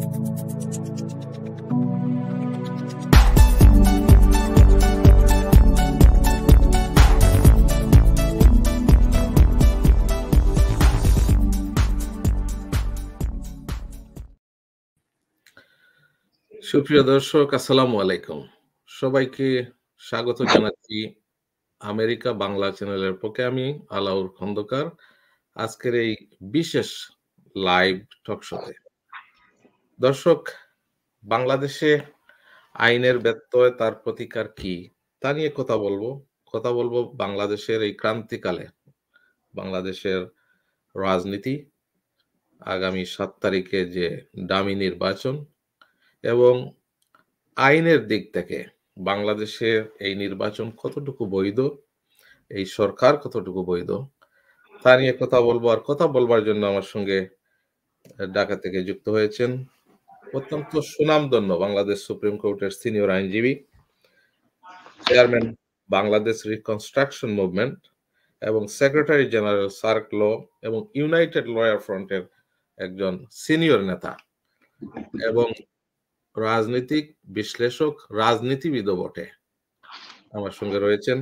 সুপ্রিয় দর্শক, আসসালামু আলাইকুম। সবাইকে স্বাগত জানাচ্ছি আমেরিকা বাংলা চ্যানেলের পক্ষে। আমি আলাউর খন্দকার আজকের এই বিশেষ লাইভ টক শোতে। দর্শক, বাংলাদেশে আইনের ব্যত্যয় তার প্রতিকার কি তা নিয়ে কথা বলবো বাংলাদেশের এই ক্রান্তিকালে বাংলাদেশের রাজনীতি, আগামী 7 তারিখে যে ডামি নির্বাচন এবং আইনের দিক থেকে বাংলাদেশের এই নির্বাচন কতটুকু বৈধ, এই সরকার কতটুকু বৈধ তা নিয়ে কথা বলবো। আর কথা বলবার জন্য আমার সঙ্গে ঢাকা থেকে যুক্ত হয়েছেন অত্যন্ত সুনামধন্য বাংলাদেশ সুপ্রিম কোর্টের সিনিয়র আইনজীবী, চেয়ারম্যান বাংলাদেশ রিকনস্ট্রাকশন মুভমেন্ট এবং সেক্রেটারি জেনারেল সার্ক ল এবং ইউনাইটেড লয়ার ফ্রন্টের একজন সিনিয়র নেতা এবং রাজনৈতিক বিশ্লেষক, রাজনীতিবিদও বটে। আমার সঙ্গে রয়েছেন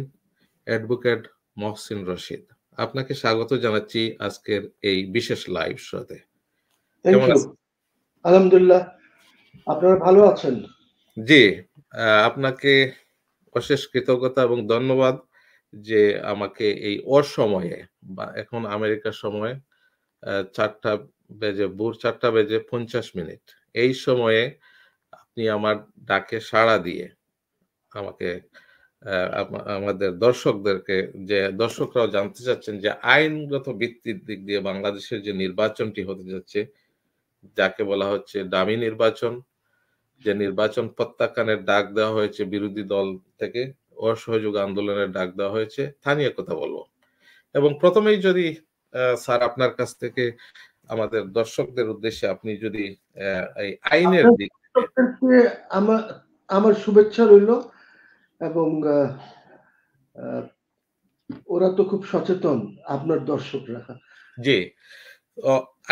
অ্যাডভোকেট মহসিন রশিদ। আপনাকে স্বাগত জানাচ্ছি আজকের এই বিশেষ লাইভ শোতে। আলহামদুলিল্লাহ, আপনারা ভালো আছেন? জি, আপনাকে অশেষ কৃতজ্ঞতা এবং ধন্যবাদ যে আমাকে এই অসময়ে, বা এখন আমেরিকার সময় 4টা বেজে 50 মিনিট, এই সময়ে আপনি আমার ডাকে সাড়া দিয়ে আমাকে আমাদের দর্শকদেরকে, যে দর্শকরাও জানতে চাচ্ছেন যে আইনগত ভিত্তির দিক দিয়ে বাংলাদেশের যে নির্বাচনটি হতে যাচ্ছে, যাকে বলা হচ্ছে ডামি নির্বাচন, যে নির্বাচন প্রত্যাখ্যানের ডাক দেওয়া হয়েছে বিরোধী দল থেকে, অসহযোগ আন্দোলনের ডাক দেওয়া হয়েছে, তা নিয়ে কথা বলবো। এবং প্রথমেই যদি স্যার আপনার কাছ থেকে আমাদের দর্শকদের উদ্দেশ্যে আপনি যদি এই আইনের দিক থেকে আমার শুভেচ্ছা রইল, এবং ওরা তো খুব সচেতন আপনার দর্শকরা। জি,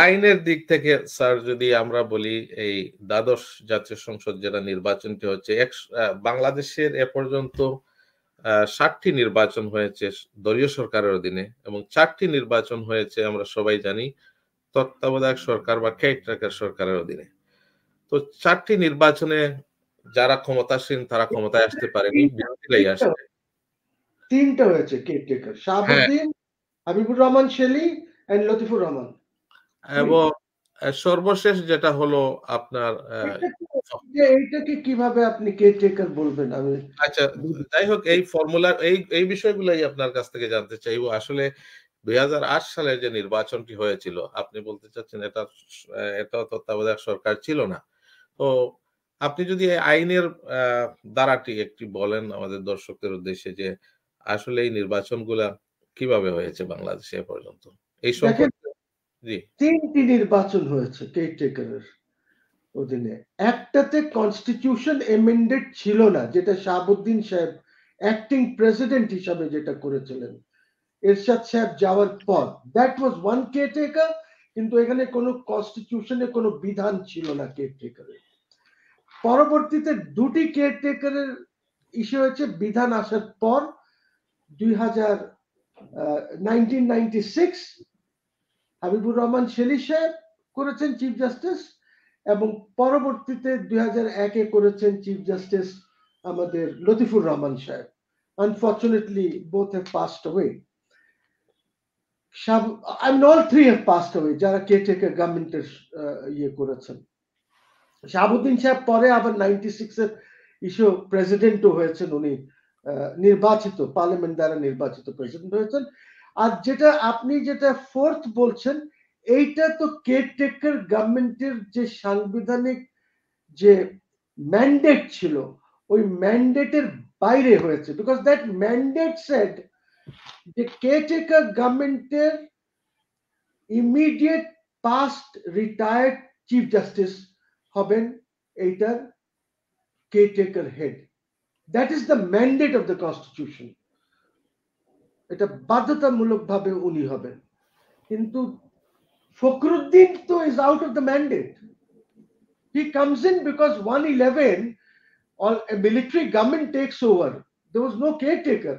আইনের দিক থেকে স্যার যদি আমরা বলি, এই দ্বাদশ জাতীয় সংসদ যেটা নির্বাচনটি হচ্ছে, বাংলাদেশের এ পর্যন্ত 60টি নির্বাচন হয়েছে দলীয় সরকারের অধীনে এবং 4টি নির্বাচন হয়েছে আমরা সবাই জানি তত্ত্বাবধায়ক সরকার বা কেয়ারটেকার সরকারের অধীনে। তো 4টি নির্বাচনে যারা ক্ষমতাসীন তারা ক্ষমতায় আসতে পারেনি, বিরোধীরাই আসছে। 3টা হয়েছে কেয়ারটেকার, শাহাবুদ্দিন, হাবিবুর রহমান শেলী এন্ড লতিফুর রহমান, এবং সর্বশেষ যেটা হলো আপনার এইটাকে কিভাবে আপনি কেয়ারটেকার বলবেন? আমি আচ্ছা, যাই হোক, এই ফর্মুলার এই বিষয়গুলোই আপনার কাছ থেকে জানতে চাইবো। আসলে 2008 সালে যে নির্বাচনটি হয়েছিল, আপনি বলতে চাচ্ছেন এটা তত্ত্বাবধায়ক সরকার ছিল না। তো আপনি যদি আইনের ধারাটি একটি বলেন আমাদের দর্শকদের উদ্দেশ্যে, যে আসলে এই নির্বাচনগুলা কিভাবে হয়েছে বাংলাদেশে এ পর্যন্ত, এই সম্পর্কে। জি, 3টি নির্বাচন হয়েছে কেয়ারটেকারের অধীনে। একটাতে কনস্টিটিউশন এমেন্ডেড ছিল না, যেটা শাহাবুদ্দিন সাহেব অ্যাক্টিং প্রেসিডেন্ট হিসাবে যেটা করেছিলেন এরশাদ সাহেব যাওয়ার পর। দ্যাট ওয়াজ ওয়ান কেয়ারটেকার, কিন্তু এখানে কোনো কনস্টিটিউশনে কোনো বিধান ছিল না কেয়ারটেকারের। পরবর্তীতে 2টি কেয়ারটেকারের ইস্যু হয়েছে বিধান আসার পর। 1996 হাবিবুর রহমান শেলী সাহেব করেছেন চিফ জাস্টিস, এবং পরবর্তীতে 2001-এ করেছেন চিফ জাস্টিস আমাদের লতিফুর রহমান সাহেব। Unfortunately both have passed away. all three have passed away, যারা কেয়ারটেকার গভর্নমেন্টের ইয়ে করেছেন। শাহাবুদ্দিন সাহেব পরে আবার 96-এর ইস্যু প্রেসিডেন্টও হয়েছেন, উনি নির্বাচিত, পার্লামেন্ট দ্বারা নির্বাচিত প্রেসিডেন্ট হয়েছেন। আর যেটা আপনি যেটা ফোর্থ বলছেন, এইটা তো কেয়ারটেকার গভর্নমেন্টের যে সাংবিধানিক যে ম্যান্ডেট ছিল, ওই ম্যান্ডেটের বাইরে হয়েছে। বিকজ দ্যাট ম্যান্ডেট সেড যে কেয়ারটেকার গভর্নমেন্টের immediate past retired chief justice হবেন এইটার caretaker head. That is the mandate of the constitution. এটা বাধ্যতামূলক ভাবে উনি হবেন। কিন্তু ফখরুদ্দিন তো is out of the mandate. He comes in because 111 or a military government takes over. There was no caretaker.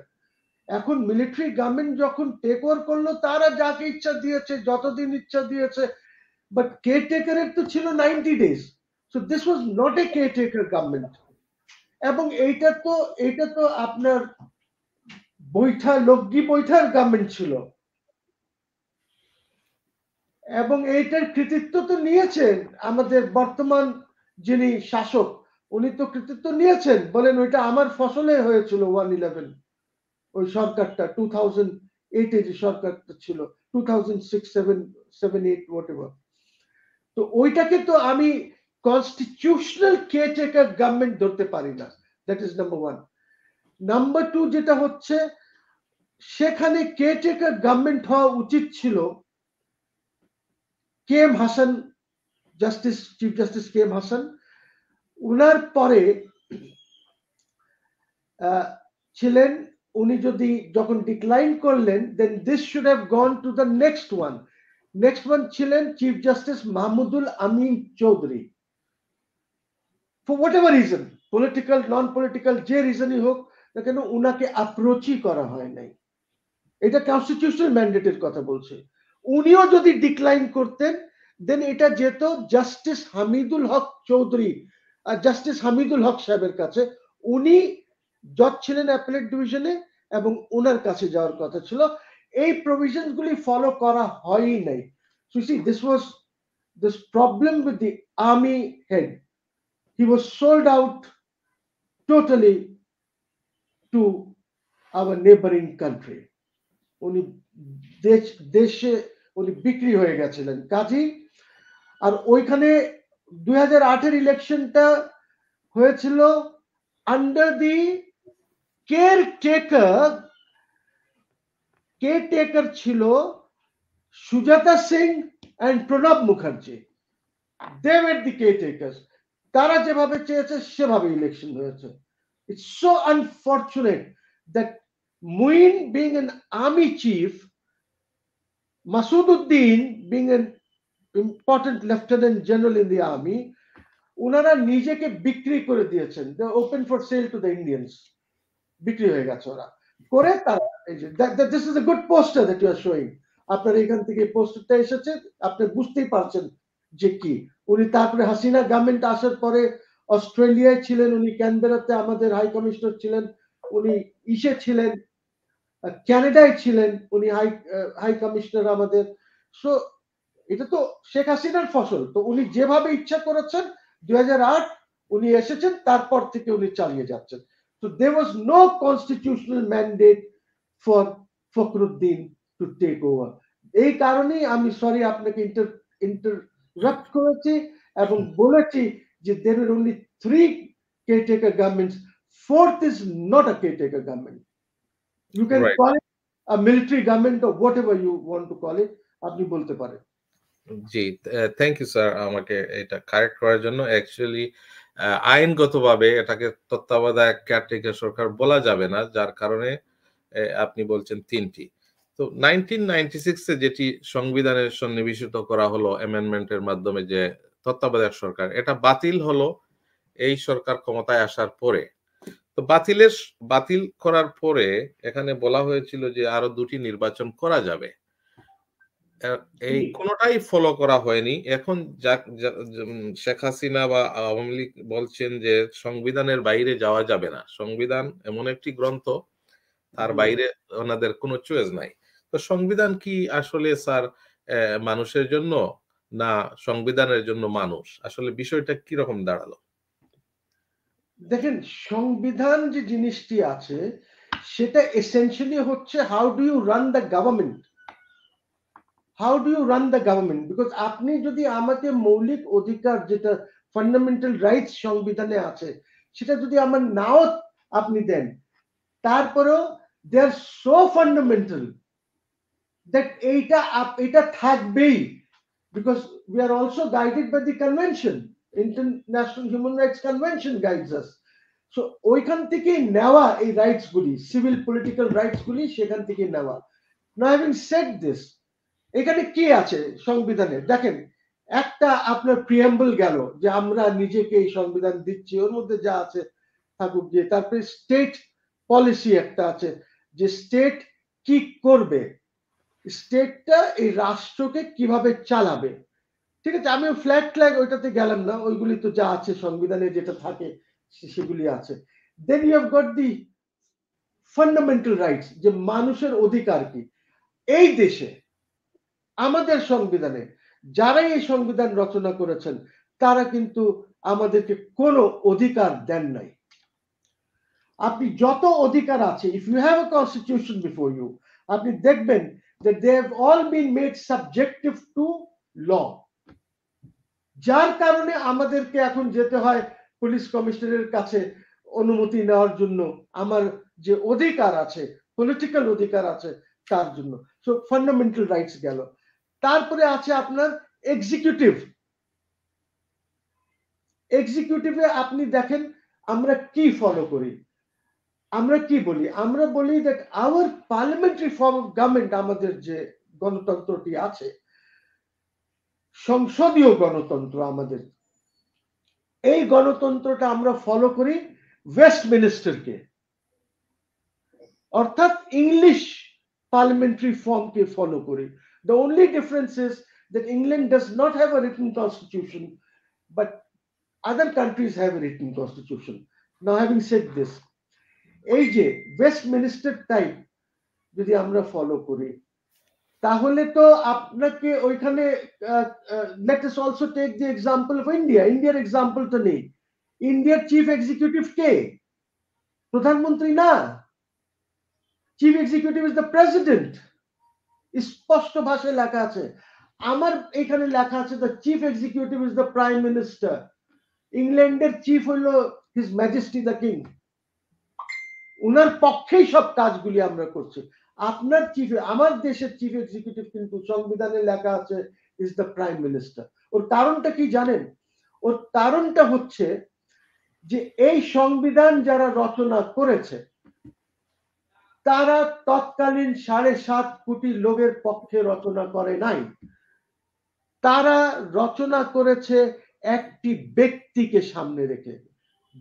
এখন মিলিটারি গভর্নমেন্ট যখন টেক ওভার করলো তারা যাকে ইচ্ছা দিয়েছে যতদিন ইচ্ছা দিয়েছে, বাট কেয়ারটেকারের তো ছিল 90 days. So this was not a caretaker government. এবং এইটা তো আপনার বৈঠার গভর্নমেন্ট ছিল, এবং এইটার কৃতিত্ব তো নিয়েছেন আমাদের বর্তমান যিনি শাসক, উনি তো কৃতিত্ব নিয়েছেন, বলেন ওইটা আমার ফসলে হয়েছিল 111, ওই সরকারটা 2008 যে সরকারটা ছিল, 2006, 7, 8 whatever। তো ওইটাকে তো আমি কনস্টিটিউশনাল কেয়ারটেকার গভর্নমেন্ট ধরতে পারি না। That is number 1। নাম্বার 2 যেটা হচ্ছে, সেখানে কেয়ারটেকার গভর্নমেন্ট হওয়া উচিত ছিল KM Hasan, justice, chief justice KM Hasan. উনার পরে ছিলেন, উনি যদি যখন ডিক্লাইন করলেন, then this should have gone to the next one. Next one ছিলেন chief justice Mahmudul Amin Chowdhury. For whatever reason, political non political যে রিজনই হোক না কেন, উনাকে অ্যাপ্রোচই করা হয় নাই। এটা কনস্টিটিউশনাল ম্যান্ডেটের কথা বলছে। উনিও যদি ডিক্লাইন করতেন, দেন এটা যেত জাস্টিস হামিদুল হক চৌধুরী, জাস্টিস হামিদুল হক সাহেবের কাছে। উনি জজ ছিলেন অ্যাপেলেট ডিভিশনে, এবং ওনার কাছে যাওয়ার কথা ছিল। এই প্রভিশন গুলি ফলো করা হয়ই নাই। So see, this was this problem with the army head. He was sold out totally to our neighbouring country. উনি দেশে উনি বিক্রি হয়ে গেছিলেন কাজী। আর ওইখানে 2008 ইলেকশনটা হয়েছিল আন্ডার দি কেয়ারটেকার ছিল Sujata Singh and Pranab Mukherjee. They were the caretakers. তারা যেভাবে চেয়েছে সেভাবে ইলেকশন হয়েছে। It's so unfortunate that Moeen being an army chief, Masududdin being an important lieutenant general in the army, ওনারা নিজেকে বিক্রি করে দিয়েছেন। They open for sale to the Indians. বিক্রি হয়ে গেছে ওরা করে। তারা এই যে this is a good poster that you are showing. আপনার এখান থেকে পোস্টারটা এসেছে, আপনি বুঝতেই পারছেন যে কি। উনি তারপরে হাসিনা গভর্নমেন্ট আসার পরে অস্ট্রেলিয়ায় ছিলেন, উনি ক্যানবেরাতে আমাদের হাই কমিশনার ছিলেন, উনি ইসে ছিলেন, কানাডায় ছিলেন উনি হাই কমিশনার আমাদের। সো এটা তো শেখ হাসিনার ফসল। তো উনি যেভাবে ইচ্ছা করেছেন 2008 উনি এসেছেন, তারপর থেকে উনি চালিয়ে যাচ্ছেন। So there was no constitutional mandate for Fakhruddin to take over. এই কারণেই আমি সরি আপনাকে ইন্টারাপ্ট করেছি এবং বলেছি যে there were only 3 caretaker governments. 4th is not a caretaker government. You can Right. call it a military government or whatever you want to call it. আপনি বলতে পারেন। জি, থ্যাংক ইউ স্যার আমাকে এটা কারেক্ট করার জন্য। অ্যাকচুয়ালি আইনগতভাবে এটাকে তত্ত্বাবধায়ক কেয়ারটেকার সরকার বলা যাবে না, যার কারণে আপনি বলছেন 3টি। তো 1996 এ যেটি সংবিধানে সন্নিবেশিত করা হলো অ্যামেন্ডমেন্টের মাধ্যমে, যে তত্ত্বাবধায়ক সরকার, এটা বাতিল হলো এই সরকার ক্ষমতায় আসার পরে। তো বাতিল করার পরে এখানে বলা হয়েছিল যে আরো 2টি নির্বাচন করা যাবে। এই কোনটাই ফলো করা হয়নি। এখন শেখ হাসিনা বা আওয়ামী লীগ বলছেন যে সংবিধানের বাইরে যাওয়া যাবে না। সংবিধান এমন একটি গ্রন্থ, তার বাইরে ওনাদের কোনো চয়েস নাই। তো সংবিধান কি আসলে স্যার মানুষের জন্য, না সংবিধানের জন্য মানুষ? আসলে বিষয়টা কি রকম দাঁড়ালো? দেখেন, সংবিধান যে জিনিসটি আছে সেটা এসেনশিয়ালি হচ্ছে how do you run the government. How do you run the government, because আপনি যদি আমাকে মৌলিক অধিকার যেটা ফান্ডামেন্টাল রাইটস সংবিধানে আছে সেটা যদি আমার নাও আপনি দেন, তারপরেও they are so fundamental that এটা থাকবেই। Because we are also guided by the convention, international human rights convention guides us. So ওইখান থেকে নেওয়া এই রাইটস গুলি, সিভিল পলিটিক্যাল রাইটস গুলি সেখান থেকে নেওয়া। নাও হ্যাভিং সেড দিস, এখানে কি আছে সংবিধানে দেখেন, একটা আপনার প্রিয়াম্বল গেল যে আমরা নিজেকে এই সংবিধান দিচ্ছি, ওর মধ্যে যা আছে থাকুক গিয়ে। তারপরে স্টেট পলিসি একটা আছে যে স্টেট কি করবে, স্টেটটা এই রাষ্ট্রকে কিভাবে চালাবে। ঠিক আছে, আমি ফ্ল্যাগ ফ্ল্যাগ ওইটাতে গেলাম না, ওইগুলি তো যা আছে সংবিধানে যেটা থাকে সেগুলি আছে। Then you have got the fundamental rights, যে মানুষের অধিকার কি। এই দেশে আমাদের সংবিধানে যারাই এই সংবিধান রচনা করেছেন তারা কিন্তু আমাদেরকে কোনো অধিকার দেন নাই। আপনি যত অধিকার আছে, if you have a constitution before you, আপনি দেখবেন that they have all been made subjective to law, যার কারণে আমাদেরকে এখন যেতে হয় পুলিশ কমিশনারের কাছে অনুমতি নেওয়ার জন্য আমার যে অধিকার আছে, পলিটিক্যাল অধিকার আছে তার জন্য। সো ফান্ডামেন্টাল রাইটস গেল। তারপরে আছে আপনার এক্সিকিউটিভ। এক্সিকিউটিভে আপনি দেখেন আমরা কি ফলো করি, আমরা কি বলি, আমরা বলি that our parliamentary form of government, আমাদের যে গণতন্ত্রটি আছে, সংসদীয় গণতন্ত্র আমাদের, এই গণতন্ত্রটা আমরা ফলো করি ওয়েস্টমিনিস্টারকে, অর্থাৎ ইংলিশ পার্লামেন্টারি ফর্মকে ফলো করি। The only difference is that England does not have a written constitution, but other countries have a written constitution. Now, having said this, এই যে ওয়েস্টমিনিস্টার টাইপ যদি আমরা ফলো করি, তাহলে তো আপনাকে ওইখানে let us also take the example of India. ইন্ডিয়ার এক্সাম্পল তো নেই। ইন্ডিয়ার চিফ এক্সিকিউটিভ কে? প্রধানমন্ত্রী না, chief executive is the president. স্পষ্ট ভাষায় লেখা আছে। আমার এখানে লেখা আছে the chief executive is the prime minister. ইংল্যান্ডের চিফ হলো হিজ ম্যাজেস্টি দ্য কিং। উনার পক্ষেই সব কাজগুলি আমরা করছি। আপনার চিফ, আমার দেশের চিফ এক্সিকিউটিভ কিন্তু সংবিধানে লেখা আছে ইজ দ্য প্রাইম মিনিস্টার। ওর কারণটা কি জানেন? ওর কারণটা হচ্ছে যে এই সংবিধান যারা রচনা করেছে তারা তৎকালীন 7.5 কোটি লোকের পক্ষে রচনা করে নাই, তারা রচনা করেছে একটি ব্যক্তিকে সামনে রেখে।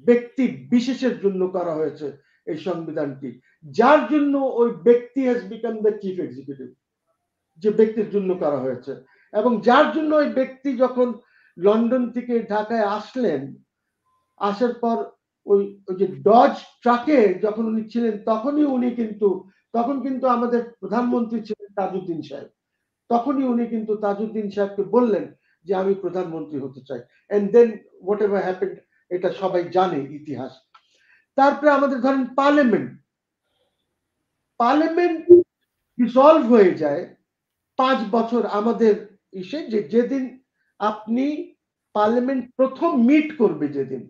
ব্যক্তি বিশেষের জন্য করা হয়েছে এই সংবিধানটি, যার জন্য ওই ব্যক্তি has become the chief executive, যে ব্যক্তির জন্য করা হয়েছে। এবং যার জন্য ওই ব্যক্তি যখন লন্ডন থেকে ঢাকায় আসলেন, আসার পর ওই যে ডজ ট্রাকে যখন উনি ছিলেন, তখন কিন্তু আমাদের প্রধানমন্ত্রী ছিলেন তাজউদ্দিন সাহেব। তখনই উনি কিন্তু তাজউদ্দিন সাহেবকে বললেন যে আমি প্রধানমন্ত্রী হতে চাই। And then whatever happened, এটা সবাই জানে ইতিহাস। তারপরে আমাদের ধরেন পার্লামেন্ট ডিসলভ হয়ে যায় 5 বছর আমাদের ইসে, যেদিন আপনি পার্লামেন্ট প্রথম মিট করবে, যেদিন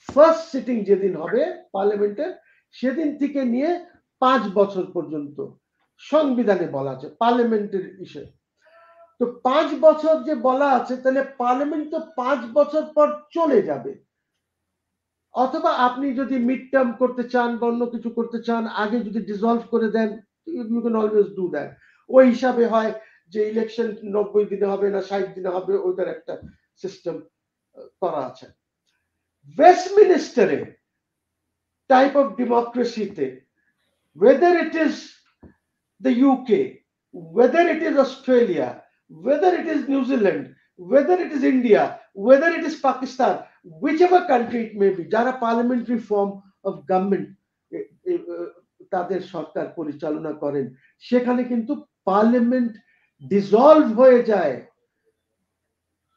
ফার্স্ট সিটিং যেদিন হবে পার্লামেন্টের, সেদিন থেকে নিয়ে 5 বছর পর্যন্ত সংবিধানে বলা আছে পার্লামেন্টের ইসে। তো 5 বছর যে বলা আছে, তাহলে পার্লামেন্ট তো 5 বছর পর চলে যাবে। অথবা আপনি যদি মিড টার্ম করতে চান বা অন্য কিছু করতে চান, আগে যদি ডিসলভ করে দেন, you can always do that. ওই হিসাবে হয় যে ইলেকশন 90 দিনে হবে না 60 দিনে হবে, ওইটার একটা সিস্টেম করা আছে। ওয়েস্টমিনিস্টারে টাইপ অফ ডেমোক্রেসিতে, whether it is the UK, whether it is Australia, whether it is New Zealand, whether it is India, whether it is Pakistan, whichever country it may be, যারা পার্লামেন্টারি ফর্ম অফ গভর্নমেন্ট তাদের সরকার পরিচালনা করেন, সেখানে কিন্তু parliament dissolve হয়ে যায়।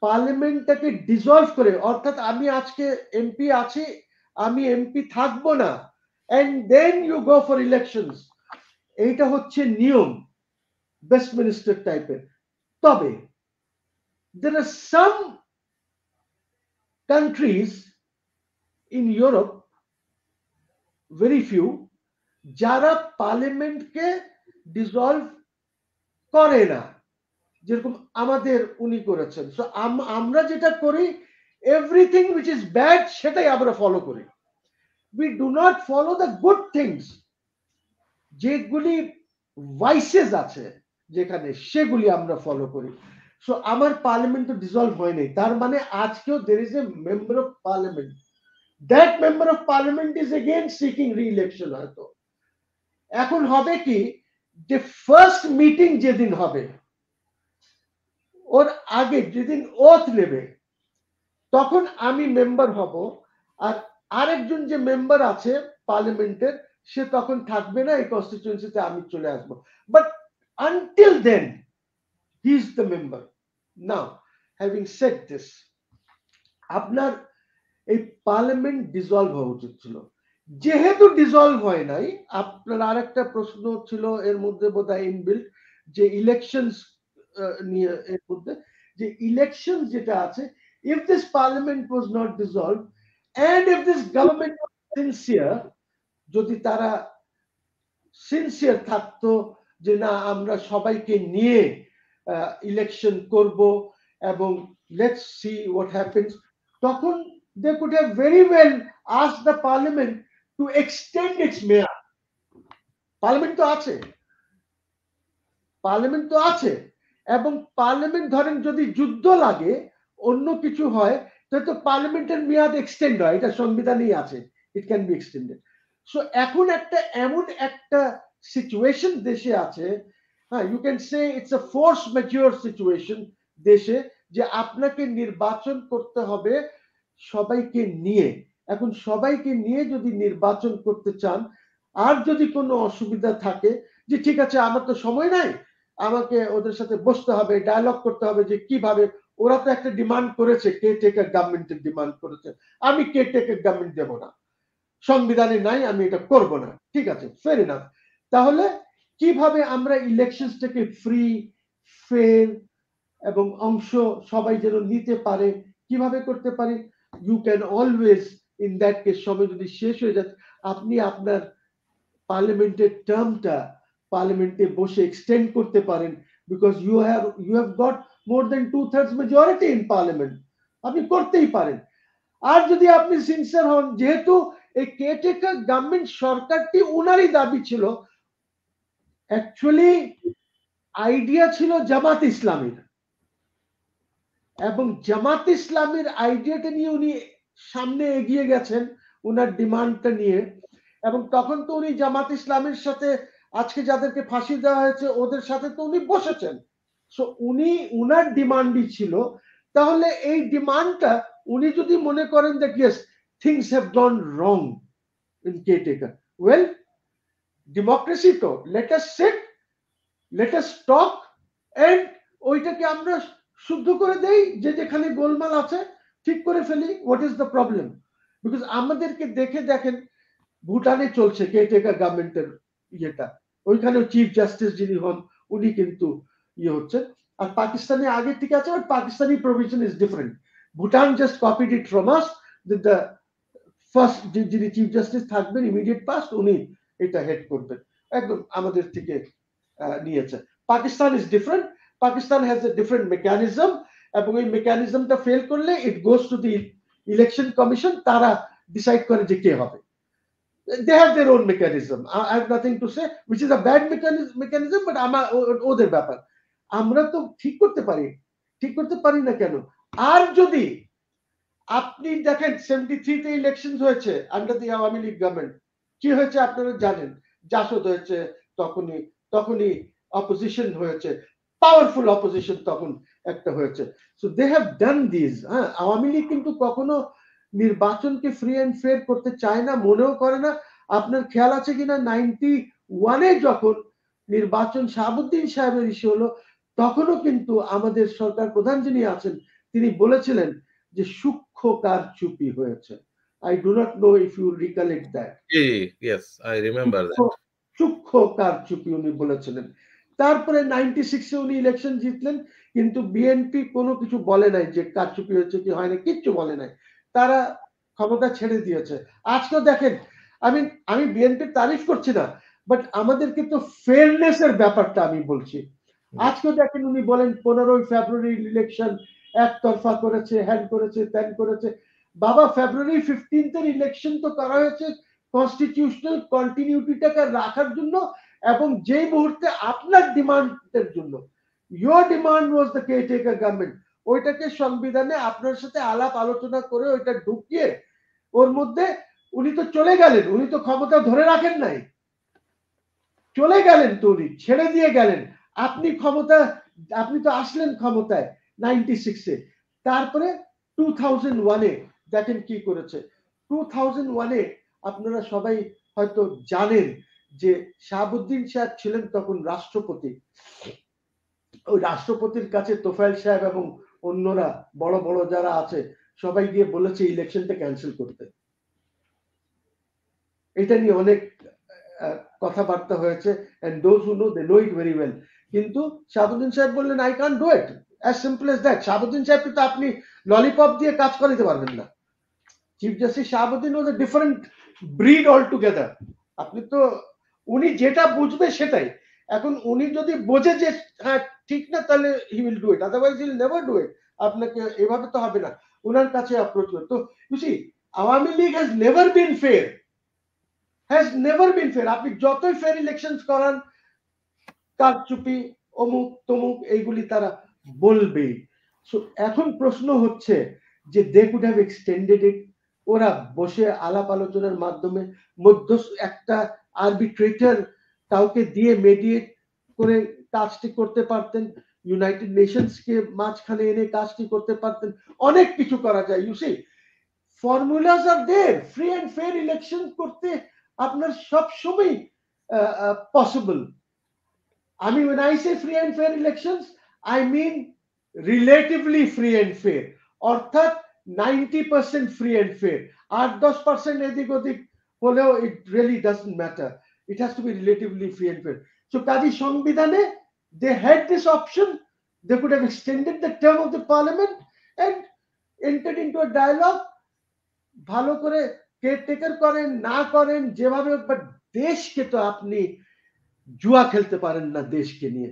পার্লামেন্টটাকে dissolve করে, অর্থাৎ আমি আজকে এমপি আছি, আমি এমপি থাকবো না, and then you go for elections. এইটা হচ্ছে নিয়ম ওয়েস্টমিনিস্টার টাইপের। তবে there are some countries in Europe, very few, যারা পার্লামেন্টকে ডিসলভ করে না, যেরকম আমাদের উনি করেছেন। সো আমরা যেটা করি, এভরিথিং হুইচ ইজ ব্যাড সেটাই আমরা ফলো করি। We do not follow the good things. যেগুলি ভাইসেস আছে যেখানে, সেগুলি আমরা ফলো করি। সো আমার পার্লামেন্ট তো ডিসলভ হয়নি, তার মানে আজকেও there is a member of parliament, that member of parliament is again seeking re-election। হয়তো এখন হবে কি, যে ফার্স্ট মিটিং যেদিন হবে ওর আগে যেদিন ওথ নেবে তখন আমি মেম্বার হব, আর আরেকজন যে মেম্বার আছে পার্লামেন্টের সে তখন থাকবে না, এই কনস্টিটিউয়েন্সিতে আমি চলে আসবো, but until then he is the member. Now having said this, আপনার এই পার্লামেন্ট ডিসলভ হওয়া উচিত ছিল, যেহেতু ডিসলভ হয় নাই, আপনার আরেকটা প্রশ্ন ছিল এর মধ্যে বোধহয় ইনবিল্ট, যে ইলেকশনস নিয়ে, এর মধ্যে যে ইলেকশন যেটা আছে, if this parliament was not dissolved and if this government was sincere, যদি তারা সিনসিয়ার থাকতো যে না আমরা সবাইকে নিয়ে ইলেকশন করব এবং লেটস সি হোয়াট হ্যাপেন্স, তখন they could have very well asked the parliament to extend its মেয়াদ। পার্লামেন্ট তো আছে, পার্লামেন্ট তো আছে, এবং পার্লামেন্ট ধরেন যদি যুদ্ধ লাগে অন্য কিছু হয় তাহলে তো পার্লামেন্টের মেয়াদ এক্সটেন্ড হয়, এটা সংবিধানেই আছে, it can be extended. So এখন একটা এমন একটা সিচুয়েশন দেশে আছে, হ্যাঁ you can say it's a force mature situation দেশে, যে আপনাকে নির্বাচন করতে হবে সবাইকে নিয়ে। এখন সবাইকে নিয়ে যদি নির্বাচন করতে চান, আর যদি কোনো অসুবিধা থাকে যে ঠিক আছে আমার তো সময় নাই, আমাকে ওদের সাথে বসতে হবে, ডায়ালগ করতে হবে যে কিভাবে, ওরা তো একটা ডিমান্ড করেছে, কে টেকার গভর্নমেন্টের ডিমান্ড করেছে, আমি কে টেকার গভর্নমেন্ট দেব না, সংবিধানে নাই, আমি এটা করব না, ঠিক আছে ফেয়ার ইনাফ। তাহলে কিভাবে আমরা ইলেকশনসটাকে ফ্রি, ফেয়ার এবং অংশ সবাই যেন নিতে পারে, কিভাবে করতে পারি? You can always in that case সময় যদি শেষ হয়ে যায়, আপনি আপনার পার্লামেন্টের টার্মটা পার্লামেন্টে বসে এক্সটেন্ড করতে পারেন, because you have got more than 2/3 majority in parliament, আপনি করতেই পারেন। আর যদি আপনি সিনসিয়ার হন, যেহেতু এই কেয়ারটেকার গভর্নমেন্ট সরকারটি উনারই দাবি ছিল, অ্যাকচুয়ালি আইডিয়া ছিল জামাত ইসলামীর, এবং জামাত ইসলামীর আইডিয়াটা নিয়ে উনি সামনে এগিয়ে গেছেন উনার ডিমান্ডটা নিয়ে, এবং তখন তো উনি জামাত ইসলামের সাথে আজকে যাদেরকে ফাঁসি দেওয়া হয়েছে ওদের সাথে তো উনি বসেছেন। সো উনি উনার ডিমান্ডই ছিল, তাহলে এই ডিমান্ডটা উনি যদি মনে করেন that yes things have gone wrong in caretaker, well democracy তো, let us sit, let us talk, and ওইটাকে আমরা শুদ্ধ করে দেই, যে যেখানে গোলমাল আছে ঠিক করে ফেলি, what is the problem? Because আমাদেরকে দেখে দেখেন ভুটানে চলছে কেয়ারটেকার গভর্নমেন্টের ইয়েটা, ওইখানে চিফ জাস্টিস যিনি হন উনি কিন্তু ইয়ে হচ্ছে, আর পাকিস্তানে আগে ঠিক আছে, but Pakistani provision is different. Bhutan just copied it from us, the first যিনি চিফ জাস্টিস থাকবেন ইমিডিয়েট পাস্ট উনি এটা হেড করবেন, একদম আমাদের থেকে নিয়েছে। Pakistan is different, Pakistan has a different mechanism, এবং এই মেকানিজমটা ফেল করলে it goes to the election commission, তারা ডিসাইড করে যে কে হবে। They have their own mechanism. I have nothing to say, which is a bad mechanism, but ওদের ব্যাপার, আমরা তো ঠিক করতে পারি, ঠিক করতে পারি না কেন? আর যদি আপনি দেখেন 73 তে ইলেকশন হয়েছে under the Awami League government, কি হয়েছে আপনারা জানেন, জাসদ হয়েছে, তখনই অপোজিশন হয়েছে, পাওয়ারফুল অপোজিশন তখন একটা হয়েছে। So they have done this. হ্যাঁ, আওয়ামী লীগ কিন্তু কখনো নির্বাচনকে ফ্রি এন্ড ফেয়ার করতে চায় না, মনেও করে না। আপনার খেয়াল আছে কিনা 91-এ যখন নির্বাচন শাহাবুদ্দিন সাহেবের ইস্যু হলো, তখনও কিন্তু আমাদের সরকার প্রধান যিনি আছেন তিনি বলেছিলেন যে সূক্ষ্ম কারচুপি হয়েছে। I do not know if you recollect that. Yes, I remember that. সূক্ষ্ম কারচুপি উনি বলেছিলেন। তারপরে 96-এ উনি ইলেকশন জিতলেন, কিন্তু বিএনপি কোনো কিছু বলে নাই যে কারচুপি হয়েছে কি হয় না, কিচ্ছু বলে নাই, তারা ক্ষমতা ছেড়ে দিয়েছে। আজকেও দেখেন, আমি বিএনপির তারিফ করছি না, বাট আমাদেরকে তো ফেয়ারনেস এর ব্যাপারটা আমি বলছি। আজকেও দেখেন উনি বলেন 15 ফেব্রুয়ারি ইলেকশন একতরফা করেছে, হ্যান করেছে, ত্যান করেছে। বাবা, ফেব্রুয়ারি 15 এর ইলেকশন তো করা হয়েছে কনস্টিটিউশনাল কন্টিনিউটিটাকে রাখার জন্য, এবং যেই মুহূর্তে আপনার ডিমান্ডের জন্য, your demand was the caretaker government. ওইটাকে সংবিধানে আপনার সাথে আলাপ আলোচনা করে ওইটা ঢুকিয়ে ওর মধ্যে উনি তো চলে গেলেন, উনি তো ক্ষমতা ধরে রাখেন নাই, চলে গেলেন তো, উনি ছেড়ে দিয়ে গেলেন। আপনি ক্ষমতা, আপনি তো আসলেন ক্ষমতায় 96-এ, তারপরে 2001-এ দেখেন কি করেছে। 2001-এ আপনারা সবাই হয়তো জানেন যে শাহাবুদ্দিন সাহেব ছিলেন তখন রাষ্ট্রপতি। ওই রাষ্ট্রপতির কাছে তোফায়েল সাহেব এবং অন্যরা বড় বড় যারা আছে সবাই গিয়ে বলেছে ইলেকশনটা ক্যান্সেল করতে। এটা নিয়ে অনেক কথাবার্তা হয়েছে, and those who know they know it very well. কিন্তু শাহাবুদ্দিন সাহেব বললেন I can't do it, as simple as that. Shahabuddin সাহেবকে তো আপনি ললিপপ দিয়ে কাজ করাতে পারবেন না। Chief justice Shahabuddin was a different breed altogether. আপনি তো, উনি যেটা বুঝবে সেটাই। এখন উনি যদি বোঝে যে হ্যাঁ ঠিক না, তাহলে he will do it, otherwise he will never do it. আপনাকে এভাবে তো হবে না, ওনার কাছে অ্যাপ্রোচ করে। তো you see, Awami League has never been fair, has never been fair. আপনি যতই ফেয়ার ইলেকশনস করান, কারচুপি অমুক তমুক এইগুলি তারা বলবেই। সো এখন প্রশ্ন হচ্ছে যে দে কুড হ্যাভ এক্সটেন্ডেড ইট, ওরা বসে আলাপ আলোচনার মাধ্যমে মধ্য একটা আরবিট্রেটর কাউকে দিয়ে মেডিয়েট করে কাজটি করতে পারতেন, ইউনাইটেড নেশনসকে মাঝখানে এনে কাজটি করতে পারতেন, অনেক কিছু করা যায়। You see, formulas are there, free and fair election করতে আপনার সব সময় possible. I mean, when I say free and fair elections, I mean relatively free and fair. অর্থাৎ 90% free and fair. 8-10% এদিক ওদিক হলেও it really doesn't matter. It has to be relatively free and fair. So কাজী সংবিধানে they had this option. They could have extended the term of the parliament and entered into a dialogue. ভালো করে caretaker করেন না করেন যেভাবে, but দেশকে তো আপনি জুয়া খেলতে পারেন না দেশকে নিয়ে।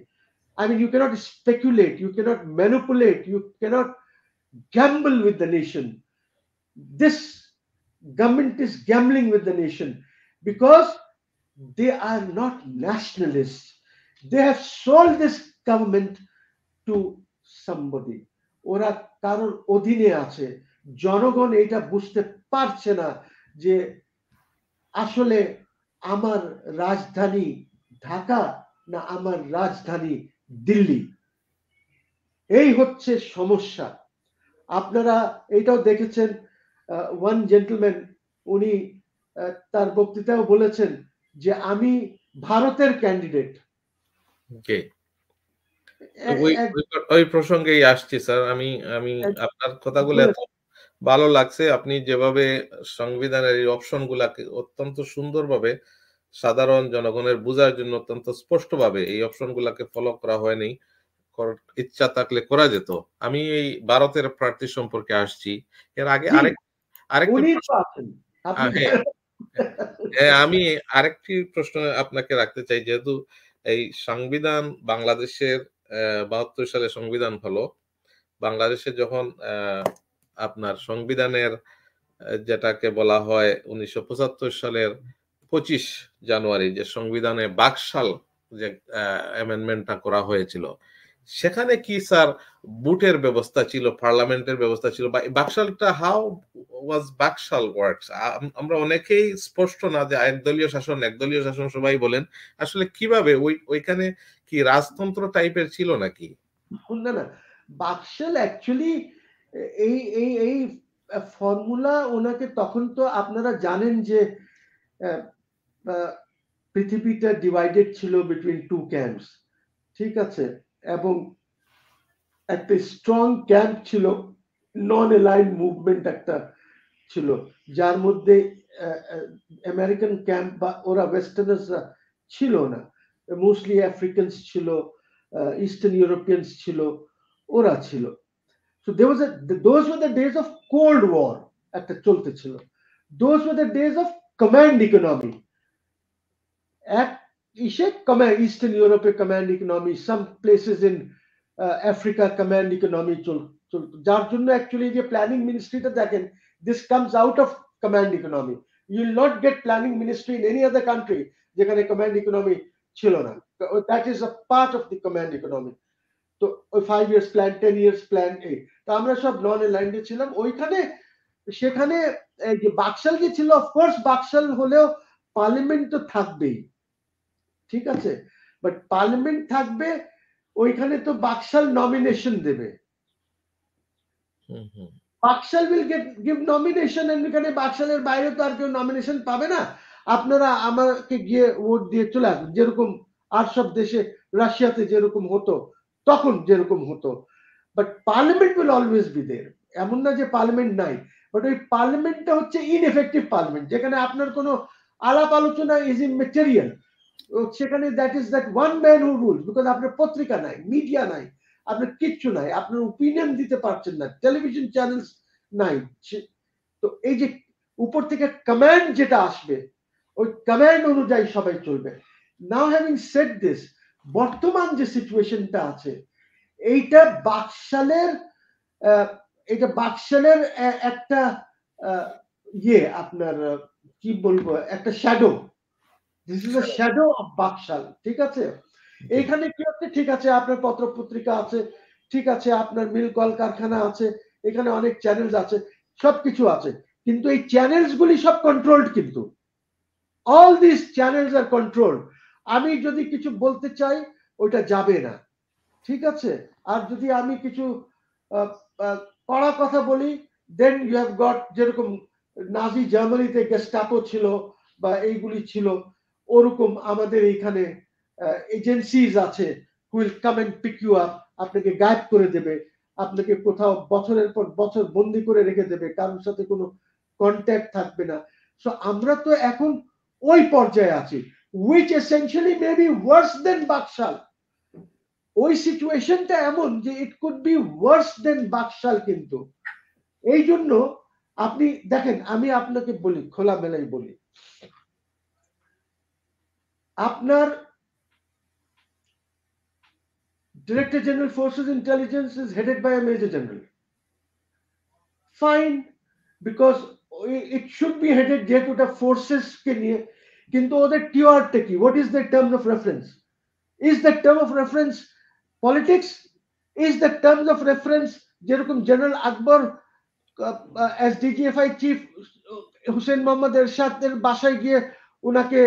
I mean, you cannot speculate, you cannot manipulate, you cannot gamble with the nation. This government is gambling with the nation because they are not nationalists. They have sold this government to somebody. ওরা কারোর অধীনে আছে। জনগণ এটা বুঝতে পারছে না যে আসলে আমার রাজধানী ঢাকা না আমার রাজধানী দিল্লি। এই হচ্ছে সমস্যা। আপনারা এটাও দেখেছেন, ওয়ান জেন্টলম্যান উনি তার বক্তৃতাও বলেছেন যে আমি ভারতের ক্যান্ডিডেট। ওই প্রসঙ্গেই আসছি স্যার। আমি আপনার কথাগুলো এত ভালো লাগছে, আপনি যেভাবে সংবিধানের এই অপশন গুলাকে অত্যন্ত সুন্দরভাবে সাধারণ জনগণের বোঝার জন্য অত্যন্ত স্পষ্টভাবে এই অপশন গুলাকে ফলো করা হয়নি, ইচ্ছা থাকলে করা যেত। আমি এই ভারতের প্রার্থী সম্পর্কে আসছি। এর আগে আমি আরেকটি প্রশ্ন আপনাকে রাখতে চাই। যেহেতু এই সংবিধান বাংলাদেশের 72 সালে সংবিধান হলো, বাংলাদেশে যখন আপনার সংবিধানের যেটাকে বলা হয় 1975 সালের 25 জানুয়ারি যে সংবিধানে বাকশাল যে অ্যামেন্ডমেন্টটা করা হয়েছিল, সেখানে কি স্যার বুটের ব্যবস্থা ছিল, পার্লামেন্টের ব্যবস্থা ছিল, বা বাকশালটা হাউ ওয়াজ বাকশাল ওয়ার্কস? আমরা অনেকেই স্পষ্ট না যে একদলীয় শাসন সবাই বলেন, আসলে কিভাবে ওইখানে কি রাজতন্ত্র টাইপের ছিল নাকি? না না, বাকশাল অ্যাকচুয়ালি এই এই এই ফর্মুলা ওনাকে, তখন তো আপনারা জানেন যে পৃথিবীটা ডিভাইডেড ছিল বিটুইন টু ক্যাম্পস, ঠিক আছে, এবং একটা স্ট্রং ক্যাম্প ছিল, নন অ্যালাইন্ড মুভমেন্ট একটা ছিল, যার মধ্যে আমেরিকান ক্যাম্প বা ওরা ওয়েস্টার্নার্সরা ছিল না, মোস্টলি আফ্রিকানস ছিল, ইস্টার্ন ইউরোপিয়ানস ছিল, ওরা ছিল। So there was those were the days of Cold War একটা চলতেছিল। Those were the days of command economy. এক command, Eastern Europe command economy, some places in Africa command economy চলতো, যার জন্য actually যে planning ministry-টা দেখেন, this comes out of command economy. You will not get planning ministry in any other country যেখানে command economy ছিল না। That is a part of the command economy. তো ওই 5 ইয়ার্স প্ল্যান, 10 ইয়ার্স প্ল্যান এই। তো আমরা সব নন অ্যালাইন্ডে ছিলাম ওইখানে। সেখানে এই যে বাকশাল যে ছিল, অফকোর্স বাকশাল হলেও পার্লামেন্ট তো থাকবেই, ঠিক আছে, বাট পার্লামেন্ট থাকবে ওইখানে তো বাকশাল নমিনেশন দেবে। বাকশাল উইল গিভ নমিনেশন, এখানে বাকশালের বাইরে তো আর কেউ নমিনেশন পাবে না। আপনারা আমাকে গিয়ে ভোট দিয়ে চলে আসবেন, যেরকম আর সব দেশে, রাশিয়াতে যেরকম হতো তখন যেরকম হতো। But parliament will always be there. এমন না যে পার্লামেন্ট নাই, বাট ওই পার্লামেন্টটা হচ্ছে ইনএফেক্টিভ পার্লামেন্ট, যেখানে আপনার কোনো আলাপ আলোচনা ইজ ইমেটেরিয়াল। সেখানে that is that one man who rules, because আপনার পত্রিকা নাই, মিডিয়া নাই, আপনার কিচ্ছু নাই, আপনার ওপিনিয়ন দিতে পারছেন না, টেলিভিশন চ্যানেলস নাই। তো এই যে উপর থেকে কমান্ড যেটা আসবে, ওই কমান্ড অনুযায়ী সবাই চলবে। নাও হ্যাভিং সেড দিস, বর্তমান যে সিচুয়েশনটা আছে এইটা বাকশালের একটা ইয়ে, আপনার কি বলবো, একটা shadow. This is a shadow of Baksal, ঠিক আছে। এইখানে কি হচ্ছে, ঠিক আছে আপনার পত্র পত্রিকা আছে, ঠিক আছে আপনার মিল কলকারখানা আছে, এখানে অনেক চ্যানেলস আছে, সবকিছু আছে, কিন্তু এই চ্যানেলস গুলি সব কন্ট্রোলড, কিন্তু all this channels are controlled. আমি যদি কিছু বলতে চাই ওইটা যাবে না, ঠিক আছে। আর যদি আমি কিছু কড়া কথা বলি, দেন ইউ হ্যাভ গট, যেরকম নাজি জার্মানিতে গেস্টাপো ছিল বা এইগুলি ছিল, ওরকম আমাদের এইখানে এজেন্সিজ আছে, who'll come and pick you up, আপনাকে গায়েব করে দেবে, আপনাকে কোথাও বছরের পর বছর বন্দি করে রেখে দেবে, কারোর সাথে কোনো কন্ট্যাক্ট থাকবে না। সো আমরা তো এখন ওই পর্যায়ে আছি, which essentially may be worse than Baksal. ওই সিচুয়েশনটা এমন যে ইট কুড বি ওয়ার্স দেন বাকশাল। কিন্তু এই জন্য আপনি দেখেন, আমি আপনাকে বলি, খোলামেলাই বলি, আপনার Director General Forces Intelligence is headed by a Major General. Fine, because it should be headed যেহেতু ওটা ফোর্সেস কে নিয়ে, কিন্তু ওদের টিওআরটা কি, what is the terms of reference? Is the term of reference politics? Is the terms of reference যেরকম general আকবর as DGFI chief Hussain Mohammad এরশাদের বাসায় গিয়ে ওনাকে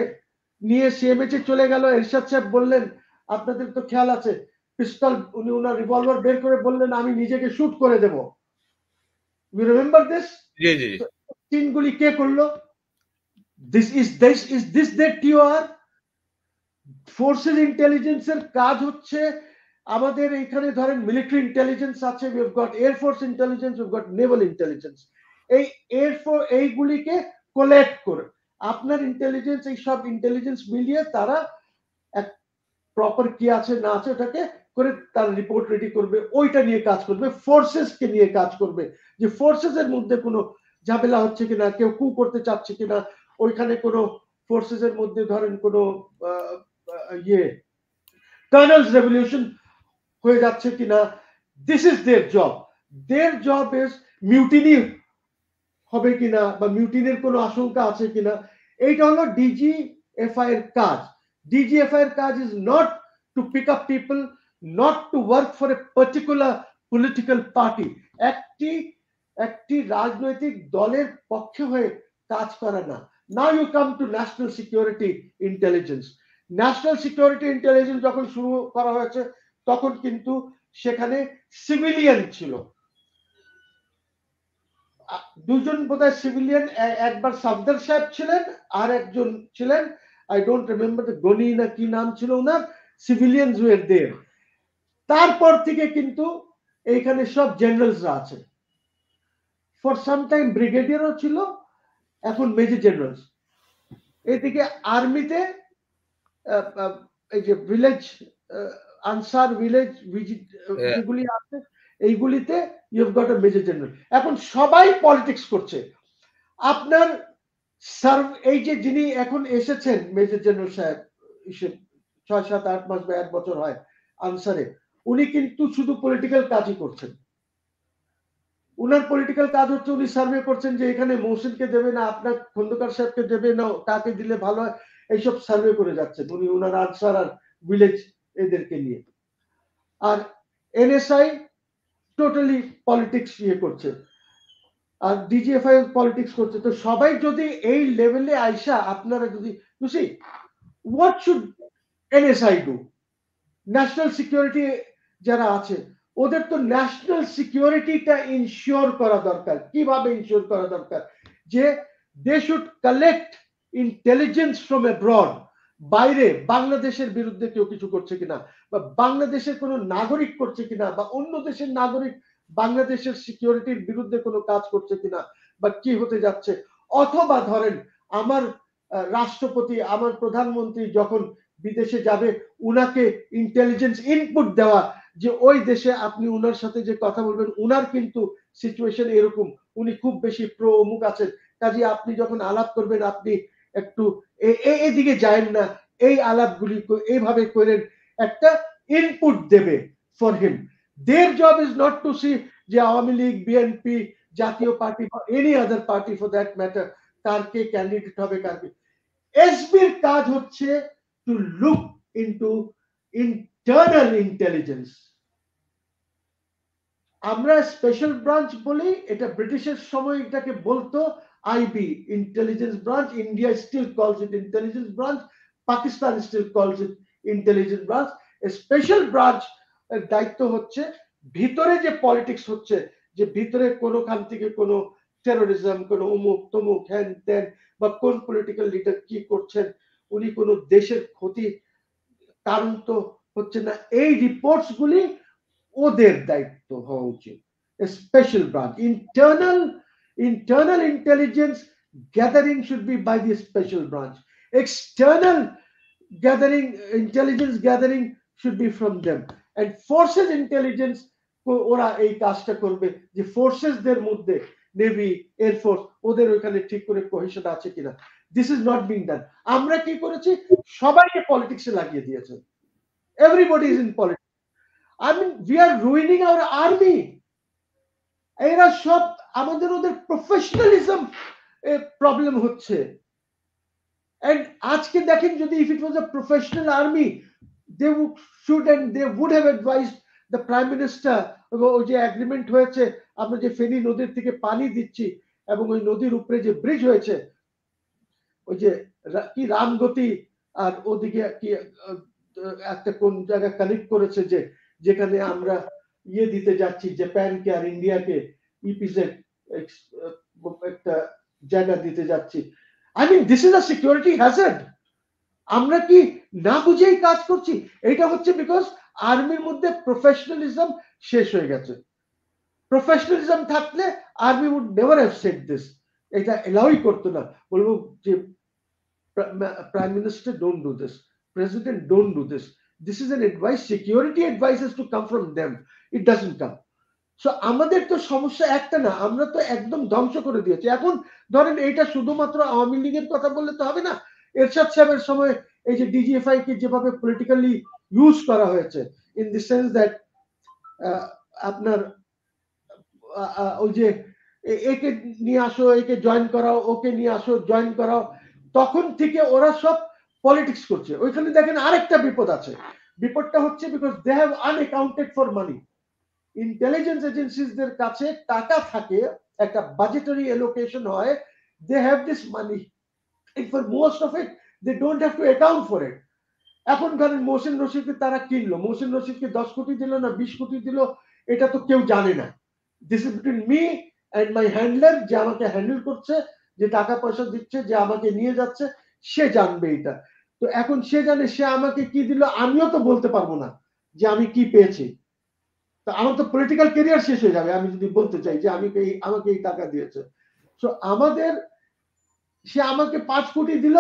নিয়ে সিএমএইচে চলে গেল, এরশাদ সাহেব বললেন আপনাদের তো খেয়াল আছে, পিস্তল, উনি ওনার রিভলভার বের করে বললেন আমি নিজেকে শুট করে দেব। You remember this? জি জি। সিনগুলি কে করলো? This the TOR? ফোর্সেস ইন্টেলিজেন্সের কাজ হচ্ছে, আমাদের এখানে ধরেন মিলিটারি ইন্টেলিজেন্স আছে, we have got air force intelligence, we have got Naval intelligence. এই এয়ারফোর্স এইগুলিকে কালেক্ট করে আপনার ইন্টেলিজেন্স, এই সব ইন্টেলিজেন্স মিলিয়ে তারা এক প্রপার কি আছে না আছে ওটাকে করে তার রিপোর্ট রেডি করবে, ওইটা নিয়ে কাজ করবে, ফোর্সেস কে নিয়ে কাজ করবে, যে ফোর্সেস এর মধ্যে কোনো ঝামেলা হচ্ছে কিনা, কেউ কু করতে চাচ্ছে কিনা, ওইখানে কোনো ফোর্সেস এর মধ্যে ধরেন কোনো ইয়ে টার্নালস রেভলিউশন হয়ে যাচ্ছে কিনা। This is there job. There job is mutiny হবে কিনা বা মিউটিনের কোনো আশঙ্কা আছে কিনা, এইটা হলো ডিজিএফআই এর কাজ। ডিজিএফআই এর কাজ is not to pick up people, not to work for a particular political party, একটি রাজনৈতিক দলের পক্ষে হয়ে কাজ করে না। Now you come to national security intelligence. National security intelligence যখন শুরু করা হয়েছে তখন কিন্তু সেখানে সিভিলিয়ান ছিল, দুজন বোধহয় সিভিলিয়ান, একবার সাফদার সাহেব ছিলেন আর একজন ছিলেন, I don't remember the Gani না কি নাম ছিল ওনার, সিভিলিয়ানস ওয়্যার দেয়ার। তারপর থেকে কিন্তু এইখানে সব জেনারেলসরা আছে, ফর সাম টাইম ব্রিগেডিয়ারও ছিল, এখন মেজর জেনারেলস। এদিকে আর্মিতে এই যে ভিলেজ আনসার ভিলেজ যেগুলি আছে এইগুলিতে you have got a major general. এখন সবাই পলিটিক্স করছে। আপনার এই যে যিনি এখন এসেছেন মেজর জেনারেল সাহেব, 6-7-8 মাস বা 1 বছর হয় আনসারে, উনি কিন্তু শুধু পলিটিক্যাল কাজই করছেন। উনার পলিটিক্যাল কাজ হচ্ছে উনি সার্ভে করছেন যে এখানে মহসিনকে দেবে না আপনার খন্দকার সাহেবকে দেবে না, কাকে দিলে ভালো হয়, এইসব সার্ভে করে যাচ্ছেন উনি, উনার আনসার আর ভিলেজ এদেরকে নিয়ে। আর এনএসআই টোটালি পলিটিক্স ইয়ে করছে, আর ডিজিএফআই পলিটিক্স করছে। তো সবাই যদি এই লেভেলে আইসা আপনারা যদি বুঝি what should NSI do, national security যারা আছে ওদের তো ন্যাশনাল সিকিউরিটিটা ইনশিওর করা দরকার। কিভাবে ইনশিওর করা দরকার? যে they should collect intelligence from abroad, বাইরে বাংলাদেশের বিরুদ্ধে কেউ কিছু করছে কিনা, বা বাংলাদেশের কোনো নাগরিক করছে কিনা, বা অন্য দেশের নাগরিক বাংলাদেশের সিকিউরিটির বিরুদ্ধে কোনো কাজ করছে কিনা, বা কি হতে যাচ্ছে। অথবা ধরেন আমার রাষ্ট্রপতি, আমার প্রধানমন্ত্রী যখন বিদেশে যাবে, উনাকে ইন্টেলিজেন্স ইনপুট দেওয়া যে ওই দেশে আপনি উনার সাথে যে কথা বলবেন, উনার কিন্তু সিচুয়েশন এরকম, উনি খুব বেশি প্রো অমুক আছেন, কাজে আপনি যখন আলাপ করবেন আপনি একটু এদিকে যায়েন না, এই আলাপগুলি এইভাবে করেন, একটা ইনপুট দেবে for him. Their job is not to see যে আওয়ামী লীগ, বিএনপি, জাতীয় পার্টি বা any other party for that matter কারকে ক্যান্ডিডেট হবে কারকে। এসবির কাজ হচ্ছে to look into internal intelligence. আমরা স্পেশাল ব্রাঞ্চ বলি, এটা ব্রিটিশের সময় এটাকে বলতো IB, intelligence branch. India still calls it intelligence branch, Pakistan still calls it intelligence branch. Special branch এর দায়িত্ব হচ্ছে ভিতরে যে পলিটিক্স হচ্ছে, যে ভিতরে কোনোখান থেকে কোনো টেরোরিজম, কোনো অমুক তমুক হ্যান ত্যান, বা কোন পলিটিক্যাল লিডার কি করছেন, উনি কোনো দেশের ক্ষতি কারণ তো হচ্ছে না, এই রিপোর্টস গুলি ওদের দায়িত্ব হওয়া উচিত। Special branch internal intelligence gathering should be by the special branch, external gathering, intelligence gathering should be from them, and forces intelligence ওরা এই কাজটা করবে, যে ফোর্সেসদের মধ্যে নেভি, এয়ারফোর্স, ওদের ওইখানে ঠিক করে কোহেশন আছে কিনা। This is not being done. আমরা কি করেছি, সবাইকে পলিটিক্সে লাগিয়ে দিয়েছে, everybody is in politics. I mean, we are ruining our army. এরা সব আমাদের ওদের প্রফেশনালিজম প্রবলেম হচ্ছে। এন্ড আজকে দেখেন, যদি if it was a professional army, they should and they would have advised the prime minister, ওই যে এগ্রিমেন্ট হয়েছে, আমরা যে ফেনী নদীর থেকে পানি দিচ্ছি এবং ওই নদীর উপরে যে ব্রিজ হয়েছে, ওই যে কি রামগতি আর ওদিকে কি একটা কোন জায়গায় কানেক্ট করেছে, যে যেখানে আমরা ইয়ে দিতে যাচ্ছি জাপানকে আর ইন্ডিয়াকে, ইপিজেড একটা জায়গা দিতে যাচ্ছি। I mean this is a security hazard. আমরা কি না বুঝেই কাজ করছি? এটা হচ্ছে বিকজ আর্মির মধ্যে প্রফেশনালিজম শেষ হয়ে গেছে। প্রফেশনালিজম থাকলে army would never have said this, এটা এলাউই করতো না। বলবো যে Prime Minister, don't do this. President, don't do this. This is an advice. Security advice is to come from them. It doesn't come. So আমাদের তো সমস্যা একটা না, আমরা তো একদম ধ্বংস করে দিয়েছি। এখন ধরেন এইটা শুধুমাত্র আওয়ামী লীগের কথা বললে তো হবে না। এরশাদ সাহেবের সময় এই যে ডিজিএফআই কে যেভাবে পলিটিক্যালি ইউজ করা হয়েছে, ইন দি সেন্স দ্যাট আপনার ওই যে একে নিয়ে আসো, একে জয়েন করাও, ওকে নিয়ে আসো, জয়েন করাও, তখন থেকে ওরা সব পলিটিক্স করছে। ওইখানে দেখেন আরেকটা বিপদ আছে। বিপদটা হচ্ছে because they have unaccounted for money. Intelligence এজেন্সিসদের কাছে টাকা থাকে, একটা বাজেটারি এলোকেশন হয়, they have this money, for most of it they don't have to account for it. এখন ধরেন মোহসেন রশিদকে তারা কিনলো, মোহসেন রশিদকে 10 কোটি দিল না 20 কোটি দিল, এটা তো কেউ জানে না। This is between me and my handler, যে আমাকে হ্যান্ডেল করছে, যে টাকা পয়সা দিচ্ছে, যে আমাকে নিয়ে যাচ্ছে, সে জানবে এটা। তো এখন সে জানে সে আমাকে কি দিল, আমিও তো বলতে পারবো না যে আমি কি পেয়েছি। তো আমার তো পলিটিক্যাল ক্যারিয়ার শেষ হয়ে যাবে আমি যদি বলতে চাই যে আমি আমাকে এই টাকা দিয়েছে। সো আমাদের, সে আমাকে 5 কোটি দিল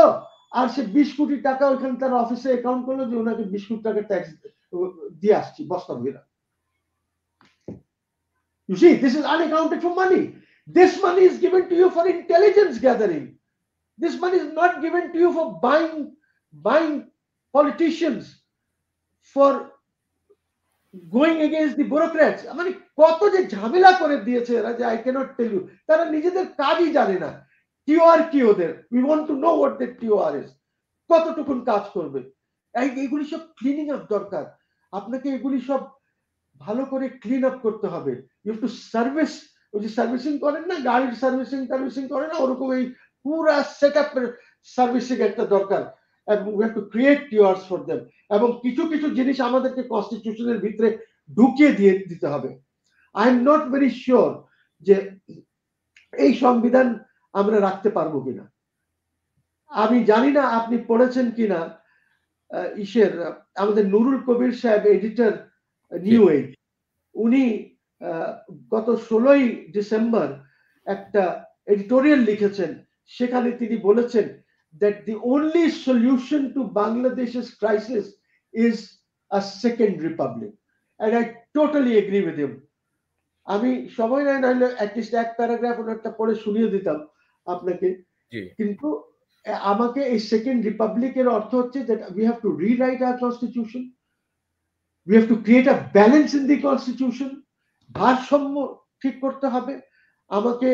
আর সে 20 কোটি টাকা ওইখানে তার অফিসে অ্যাকাউন্ট করলো, যে ওনাকে 20 কোটি টাকা ট্যাক্স দিয়ে আসছি বস্তা ভরা। You see, this is unaccounted for money. This money is given to you for intelligence gathering. This money is not given to you for buying politicians, for going against the bureaucrats. মানে কত যে ঝামেলা করে দিয়েছে এরা, যে I cannot tell you. তারা নিজেদের কাজই জানে না। টিওআর কি ওদের? We want to know what the TOR is. কতটুকুন কাজ করবে? এইগুলি সব ক্লিনিং আপ দরকার। আপনাকে এগুলি সব ভালো করে ক্লিন আপ করতে হবে। ইউ হ্যাভ টু সার্ভিস, ওই যে সার্ভিসিং করেন না, গাড়ির সার্ভিসিং করে না, ওরকম এই পুরা সেটআপের সার্ভিসিং একটা দরকার। এবং we have to create keywords for them. এবং কিছু কিছু জিনিস আমাদেরকে কনস্টিটিউশনের ভিতরে ঢুকিয়ে দিয়ে দিতে হবে। I am not very sure যে এই সংবিধান আমরা রাখতে পারবো কিনা। আমি জানি না আপনি পড়েছেন কিনা, ইসের আমাদের নুরুল কবির সাহেব, এডিটর নিউ এজ, উনি গত 16ই ডিসেম্বর একটা এডিটোরিয়াল লিখেছেন। সেখানে তিনি বলেছেন that the only solution to Bangladesh's crisis is a second republic, and I totally agree with him. আমি সময় নাই, নাহলে অ্যাটলিস্ট এক প্যারাগ্রাফ ওনারটা পড়ে শুনিয়ে দিতাম আপনাকে। কিন্তু আমাকে এই সেকেন্ড রিপাবলিকের অর্থ হচ্ছে that we have to rewrite our constitution, we have to create a balance in the constitution, ভারসাম্য ঠিক করতে হবে আমাকে।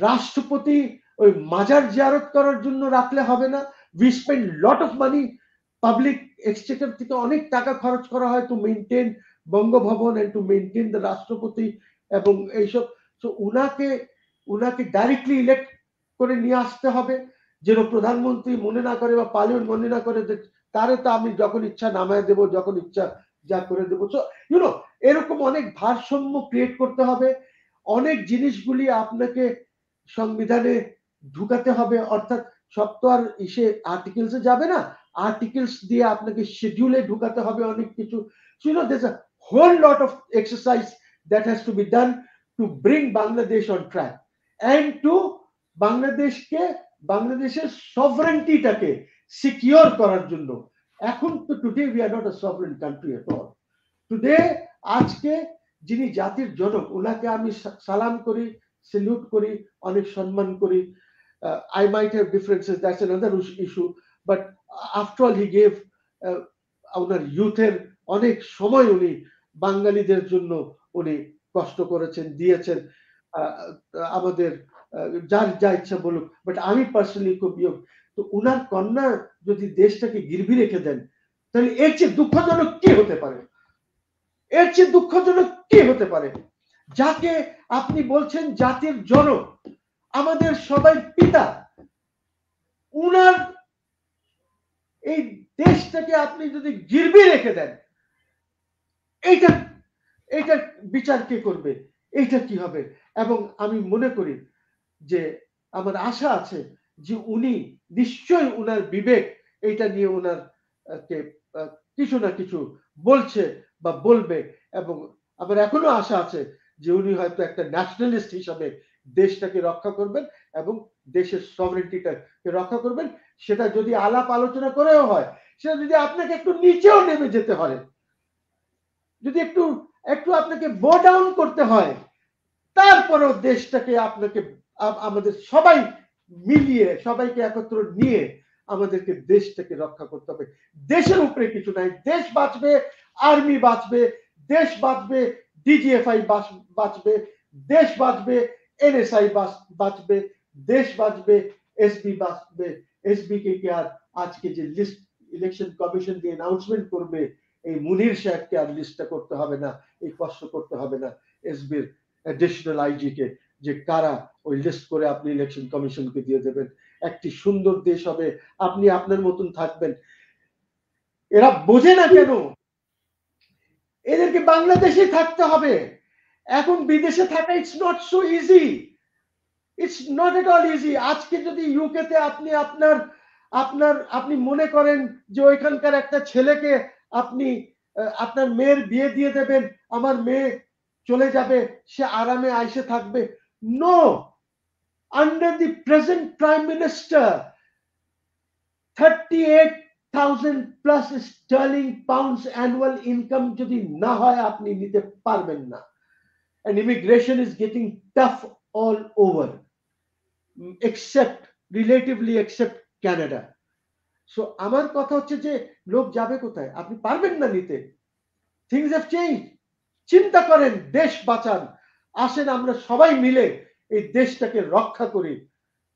রাষ্ট্রপতি ওই মাজার জিয়ারত করার জন্য রাখলে হবে না। We spend lot of money, public exchequer থেকে অনেক টাকা খরচ করা হয় to maintain Bangabhaban and to maintain the রাষ্ট্রপতি এবং এইসব। সো উনাকে ডাইরেক্টলি ইলেক্ট করে নিয়ে আসতে হবে, যেন প্রধানমন্ত্রী মনে না করে বা পার্লামেন্ট মনে না করে যে তারে তো আমি যখন ইচ্ছা নামায় দেব, যখন ইচ্ছা যা করে দেবো। সো এরকম অনেক ভারসাম্য ক্রিয়েট করতে হবে। অনেক জিনিসগুলি আপনাকে সংবিধানে ঢুকাতে হবে, অর্থাৎ সব তো আর ইসে আর্টিকেলসে যাবে না, আর্টিকেলস দিয়ে আপনাকে শিডিউলে ঢুকাতে হবে অনেক কিছু। So there's a whole lot of exercise that has to be done to bring Bangladesh on track and to বাংলাদেশের সভরেন্টিটাকে সিকিউর করার জন্য। এখন তো today we are not a sovereign country at all. Today আজকে যিনি জাতির জনক, ওনাকে আমি সালাম করি, সেলিউট করি, অনেক সম্মান করি। I might have differences, that's another issue, but after all he gave ওনার ইউথের অনেক সময় উনি বাঙালিদের জন্য উনি কষ্ট করেছেন, দিয়েছেন। আমাদের যার যা ইচ্ছা বলুক, বাট আমি পার্সোনালি খুব তো উনার কন্যা যদি দেশটাকে গিরবি রেখে দেন, তাহলে এর চেয়ে দুঃখজনক কি হতে পারে? এর চেয়ে দুঃখজনক কি হতে পারে? যাকে আপনি বলছেন জাতির জনক, আমাদের সবাই পিতা, উনার এই দেশটাকে আপনি যদি গিরবি রেখে দেন, এইটা বিচার কে করবে? এইটা কি হবে? এবং আমি মনে করি যে আমার আশা আছে যে উনি নিশ্চয়ই উনার বিবেক এইটা নিয়ে উনার কিছু না কিছু বলছে বা বলবে। এবং আমার এখনো আশা আছে যে উনি হয়তো একটা ন্যাশনালিস্ট হিসাবে দেশটাকে রক্ষা করবেন এবং দেশের সভরেন্টিটাকে রক্ষা করবেন। সেটা যদি আলাপ আলোচনা করেও হয়, সেটা যদি আপনাকে একটু নিচেও নেমে যেতে হয়, যদি একটু আপনাকে বো ডাউন করতে হয়, তারপরেও দেশটাকে আপনাকে আমাদের সবাই মিলিয়ে, সবাইকে একত্র নিয়ে আমাদেরকে দেশটাকে রক্ষা করতে হবে। দেশের উপরে কিছু নাই। দেশ বাঁচবে, আর্মি বাঁচবে, দেশ বাঁচবে, ডিজিএফআই বাঁচবে, দেশ বাঁচবে, এনএসআই বাঁচবে, দেশ বাঁচবে, এসবি বাঁচবে। এসবি কে আর আজকে যে লিস্ট ইলেকশন কমিশন দিয়ে অ্যানাউন্সমেন্ট করবে, এই মুনির সাহেবকে আর লিস্টটা করতে হবে না, এই কষ্ট করতে হবে না এসবির অ্যাডিশনাল আইজি কে, যে কারা ওই লিস্ট করে আপনি ইলেকশন কমিশনকে দিয়ে দেবেন। একটি সুন্দর দেশ হবে, আপনি আপনার মতন থাকবেন। এরা বোঝে না কেন? এদেরকে বাংলাদেশে থাকতে হবে। এখন বিদেশে থাকা it's not so easy, it's not at all easy. আজকে যদি ইউকে তে আপনি মনে করেন যে ওইখানকার একটা ছেলেকে আপনি আপনার মেয়ের বিয়ে দিয়ে দেবেন, আমার মেয়ে চলে যাবে, সে আরামে আইসে থাকবে। No, under the present prime minister 38,000 plus sterling pounds annual income যদি না হয় আপনি নিতে পারবেন না। and immigration is getting tough all over, relatively except Canada. so আমার কথা হচ্ছে যে লোক যাবে কোথায়? আপনি পারবেন না নিতে। things have changed. চিন্তা করেন, দেশ বাঁচান। আসেন আমরা সবাই মিলে এই দেশটাকে রক্ষা করি।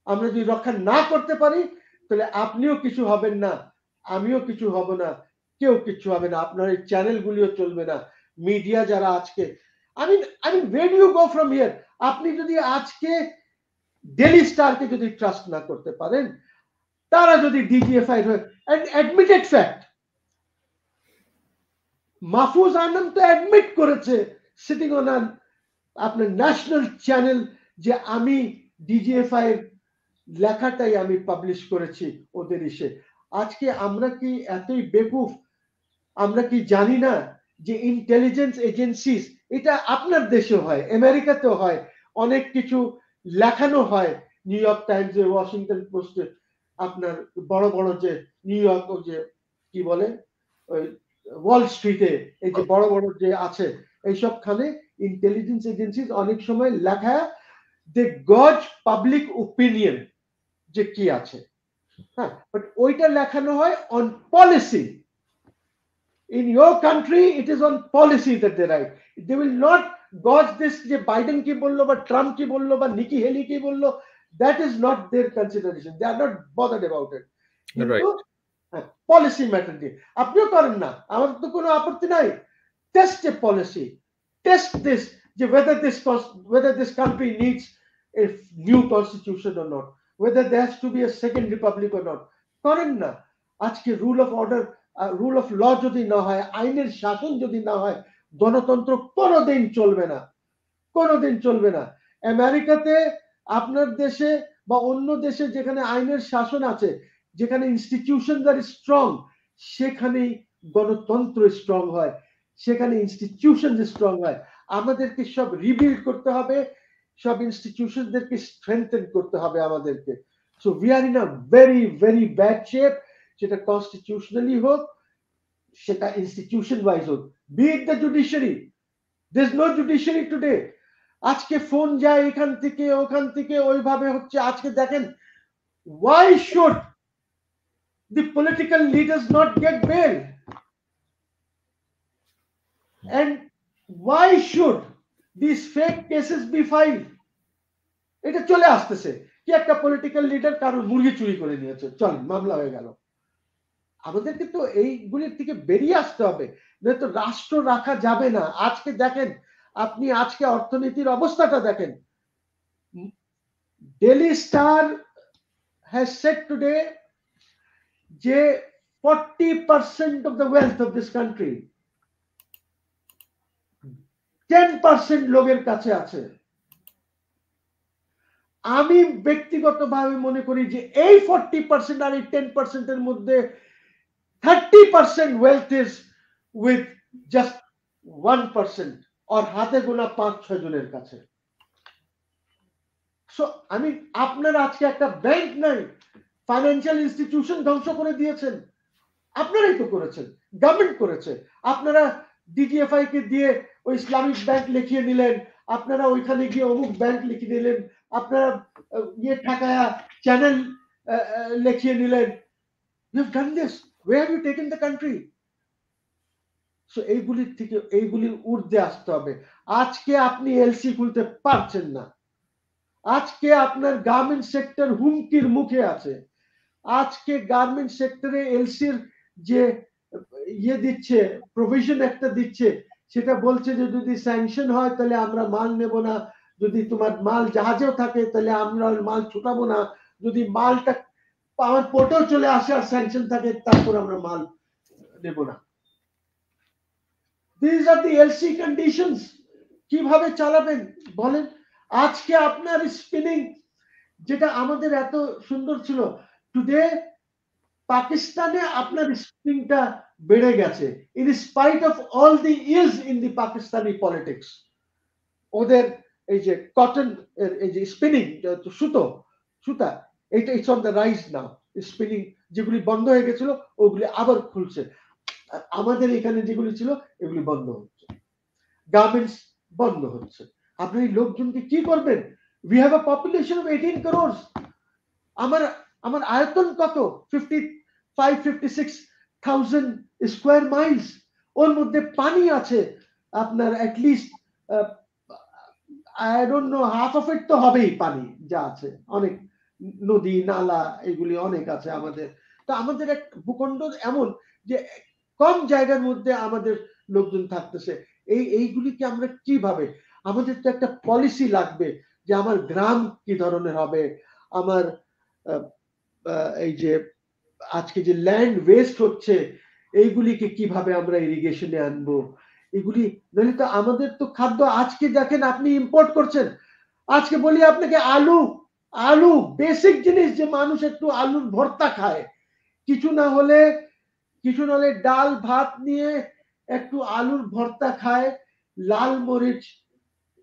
আমরা যদি রক্ষা না করতে পারি, তাহলে আপনিও কিছু হবেন না, আমিও কিছু হব না, কেউ কিছু হবে না, আপনার এই চ্যানেলগুলিও চলবে না। মিডিয়া যারা আজকে I mean where do you go from here? আপনি যদি আজকে ডেইলি স্টারকে যদি ট্রাস্ট না করতে পারেন, তারা যদি ডিজিএফআই হয়, and admitted fact, Mahfuz Anam তো অ্যাডমিট করেছে সিটিং অন আপনার ন্যাশনাল চ্যানেল যে আমি ডিজিএফআই এর লেখাটাই আমি পাবলিশ করেছি ওদের ইসে। আজকে আমরা কি এতই বেকুফ, আমরা কি জানি না যে ইন্টেলিজেন্স এজেন্সিস, এটা আপনার দেশে হয়, আমেরিকাতেও হয়, অনেক কিছু লেখানো হয়, নিউ ইয়র্ক টাইমসে, ওয়াশিংটন পোস্টে, আপনার বড় বড় যে নিউ ইয়র্ক, যে কি বলে ওই ওয়াল স্ট্রিটে, এই যে বড় বড় যে আছে এইসব খানে ইন্টেলিজেন্স এজেন্সিস অনেক সময় লেখা দে গজ পাবলিক ওপিনিয়ন যে কি আছে, হ্যাঁ, বাট ওইটা লেখানো হয় on policy. In your country, it is on policy that they write. They will not gauge this যে বাইডেন কি বললো বা ট্রাম্প কি বললো বা নিকি হেলি কি বললো, that is not their consideration. They are not bothered about it. কিন্তু পলিসি ম্যাটার দিয়ে আপনিও করেন না, আমার তো কোনো আপত্তি নাই। Test A policy, test this যে whether this country needs a new constitution or not, whether there has to be a second republic or not. করেন না। আজকে rule of order, rule of law যদি না হয়, আইনের শাসন যদি না হয়, গণতন্ত্র কোনোদিন চলবে না, কোনোদিন চলবে না। আমেরিকাতে, আপনার দেশে বা অন্য দেশে যেখানে আইনের শাসন আছে, যেখানে ইনস্টিটিউশন আর স্ট্রং, সেখানেই গণতন্ত্র স্ট্রং হয়, সেখানে ইনস্টিটিউশন স্ট্রং হয়। আমাদেরকে সব রিবিল্ড করতে হবে, সব ইনস্টিটিউশনদেরকে স্ট্রেংথেন করতে হবে আমাদেরকে। So we are in a very very bad shape, সেটা কনস্টিটিউশনালি হোক, সেটা ইনস্টিটিউশন ওয়াইজ হোক। Be it the judiciary, there is no judiciary today. আজকে ফোন যায় এখান থেকে ওখান থেকে, ওইভাবে হচ্ছে। আজকে দেখেন, why should the political leaders not get bail, and why should these fake cases be filed? এটা চলে আসতেছে কি একটা পলিটিক্যাল লিডার কারোর মুরগি চুরি করে নিয়েছে, চল মামলা হয়ে গেল। আমাদেরকে তো এইগুলির থেকে বেরিয়ে আসতে হবে, নয়তো রাষ্ট্র রাখা যাবে না। আজকে দেখেন, আপনি আজকে অর্থনীতির অবস্থাটা দেখেন। Daily star has said today যে 40% of the wealth of this country 10% লোকের কাছে আছে। আমি ব্যক্তিগতভাবে মনে করি যে এই 40% আর এই 10% এর মধ্যে 30% wealth is with just 1% or হাতে গোনা 5-6 জনের কাছে। সো আমি, আপনারা আজকে একটা ব্যাংক নাই, ফাইন্যান্সিয়াল ইনস্টিটিউশন ধ্বংস করে দিয়েছেন, আপনারাই তো করেছেন, গভর্নমেন্ট করেছে। আপনারা ডিজিএফআই কে দিয়ে ওই ইসলামিক ব্যাংক লিখিয়ে নিলেন, আপনারা ওইখানে গিয়ে অমুক ব্যাংক লিখিয়ে নিলেন, আপনারা ইয়ে ঠাকায়া চ্যানেল লিখিয়ে নিলেন। You have done this, where have you taken the country? So এইগুলির থেকে, এইগুলির ঊর্ধ্বে আসতে হবে। আজকে আপনি এলসি খুলতে পারছেন না, আজকে আপনার গার্মেন্ট সেক্টর হুমকির মুখে আছে। আজকে গার্মেন্ট সেক্টরে এলসির যে ইয়ে দিচ্ছে, প্রভিশন একটা দিচ্ছে, সেটা বলছে যে যদি স্যাংশন হয় তাহলে আমরা মাল নেব না, যদি তোমার মাল জাহাজেও থাকে তাহলে আমরা মাল ছুটাবো না, যদি মালটা আমার পোর্টেও চলে আসে আর স্যাংশন থাকে তারপর আমরা মাল নেব না। This are the LC conditions. কিভাবে চালাবেন বলেন? আজকে আপনার স্পিনিং যেটা আমাদের এত সুন্দর ছিল, টুডে পাকিস্তানে আপনার স্পিনিংটা বেড়ে গেছে, in spite of all the else in the Pakistani politics. ওদের এই যে কটন এর এই যে স্পিনিং, সুতা, এটা it's on the rise now. Spinning যেগুলি বন্ধ হয়ে গেছিল ওগুলি আবার খুলছে। আমাদের এখানে যেগুলি ছিল এগুলি বন্ধ হচ্ছে, গার্মেন্টস বন্ধ হচ্ছে। আপনি এই লোকজনকে কি করবেন? We have a population of 18 crores। আমার আয়তন কত? 55-56,000 স্কোয়ার মাইলস। ওর মধ্যে পানি আছে আপনার at least I don't know half of it তো হবেই পানি যা আছে, অনেক নদী নালা এগুলি অনেক আছে আমাদের। তো আমাদের এক ভূখণ্ড এমন যে কম জায়গার মধ্যে আমাদের লোকজন থাকতেছে। এইগুলিকে আমরা কিভাবে, আমাদের তো একটা পলিসি লাগবে যে আমার গ্রাম কি ধরনের হবে, আমার এই যে আজকে যে ল্যান্ড ওয়েস্ট হচ্ছে এইগুলিকে কিভাবে আমরা ইরিগেশনে আনবো, এগুলি নইলে তো আমাদের তো খাদ্য, আজকে দেখেন আপনি ইম্পোর্ট করছেন, আজকে বলি আপনাকে আলু, আলু বেসিক জিনিস যে মানুষ একটু আলুর ভর্তা খায়, কিছু না হলে ডাল ভাত নিয়ে একটু আলুর ভর্তা খায়, লাল মরিচ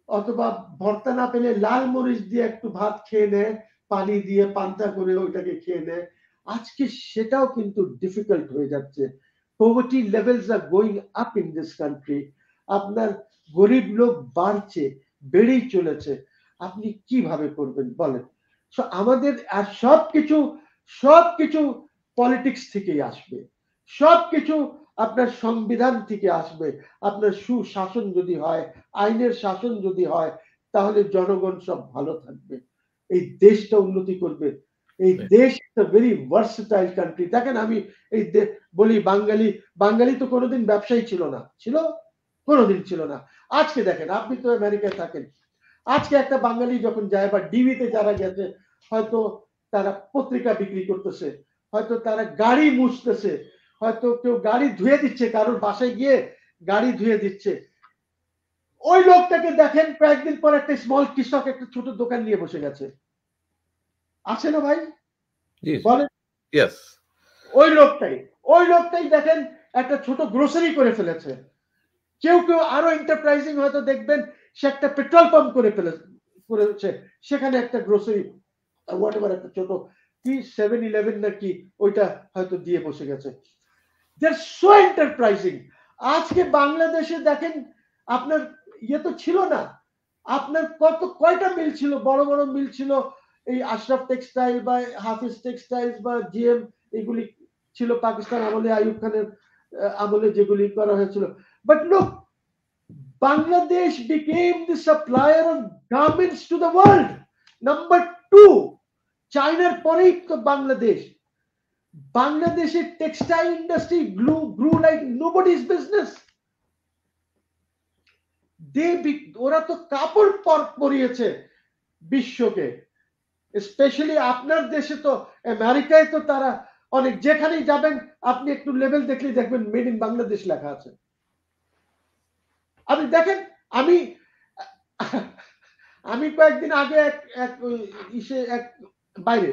অথবা ভর্তা না পেলে লাল মরিচ দিয়ে একটু ভাত খেয়ে নেয়, পানি দিয়ে পান্তা করে ওইটাকে খেয়ে নেয়। আজকে সেটাও কিন্তু ডিফিকাল্ট হয়ে যাচ্ছে। Poverty levels are going up in this country. আপনার গরিব লোক বাড়ছে, বেড়েই চলেছে, আপনি কিভাবে করবেন বলেন? আমাদের আর সবকিছু পলিটিক্স থেকেই আসবে, সবকিছু আপনার সংবিধান থেকে আসবে। আপনার সুশাসন যদি হয়, আইনের শাসন যদি হয়, তাহলে জনগণ সব ভালো থাকবে, এই দেশটা উন্নতি করবে। এই দেশ একটা ভেরি ভার্সেটাইল কান্ট্রি। দেখেন আমি এই বলি বাঙালি তো কোনোদিন ব্যবসায়ী ছিল না, কোনোদিন ছিল না। আজকে দেখেন, আপনি তো আমেরিকায় থাকেন, আজকে একটা বাঙালি যখন যায় বা ডিবিতে যারা গেছে, হয়তো তারা পত্রিকা বিক্রি করতেছে, হয়তো তারা গাড়ি মুছতেছে, হয়তো কেউ গাড়ি ধুয়ে দিচ্ছে, কারোর বাসায় গিয়ে গাড়ি ধুয়ে দিচ্ছে। ওই লোকটাকে দেখেন কয়েকদিন পর একটা স্মল কৃষক একটা ছোট দোকান নিয়ে বসে গেছে, আছে না ভাই? বলেন। ওই লোকটাই দেখেন একটা ছোট গ্রোসারি করে ফেলেছে। কেউ আরো এন্টারপ্রাইজিং হয়তো দেখবেন সে একটা পেট্রোল পাম্প করেছে, সেখানে একটা গ্রোসারি হোয়াটএভার একটা ছোট কি 7-11 নাকি ওইটা হয়তো দিয়ে বসে গেছে। দে আর সো এন্টারপ্রাইজিং। আজকে বাংলাদেশে দেখেন, আপনার ইয়ে তো ছিল না, আপনার কয়টা মিল ছিল, বড় বড় মিল ছিল, এই আশরাফ টেক্সটাইল বা হাফিজ টেক্সটাইলস বা জিএম, এগুলি ছিল পাকিস্তান আমলে, আইয়ুব খানের আমলে যেগুলি করা হয়েছিল। But look, Bangladesh became the supplier of garments to the world. Number 2, চায়নার পরেই তো বাংলাদেশ। বাংলাদেশের textile industry grew like nobody's business. ওরা তো কাপড় পরিয়েছে বিশ্বকে, স্পেশালি আপনার দেশে তো, আমেরিকায় তো তারা অনেক, যেখানেই যাবেন আপনি একটু লেভেল দেখলেই দেখবেন মেড ইন বাংলাদেশ লেখা আছে। আপনি দেখেন, আমি কয়েকদিন আগে এক বাইরে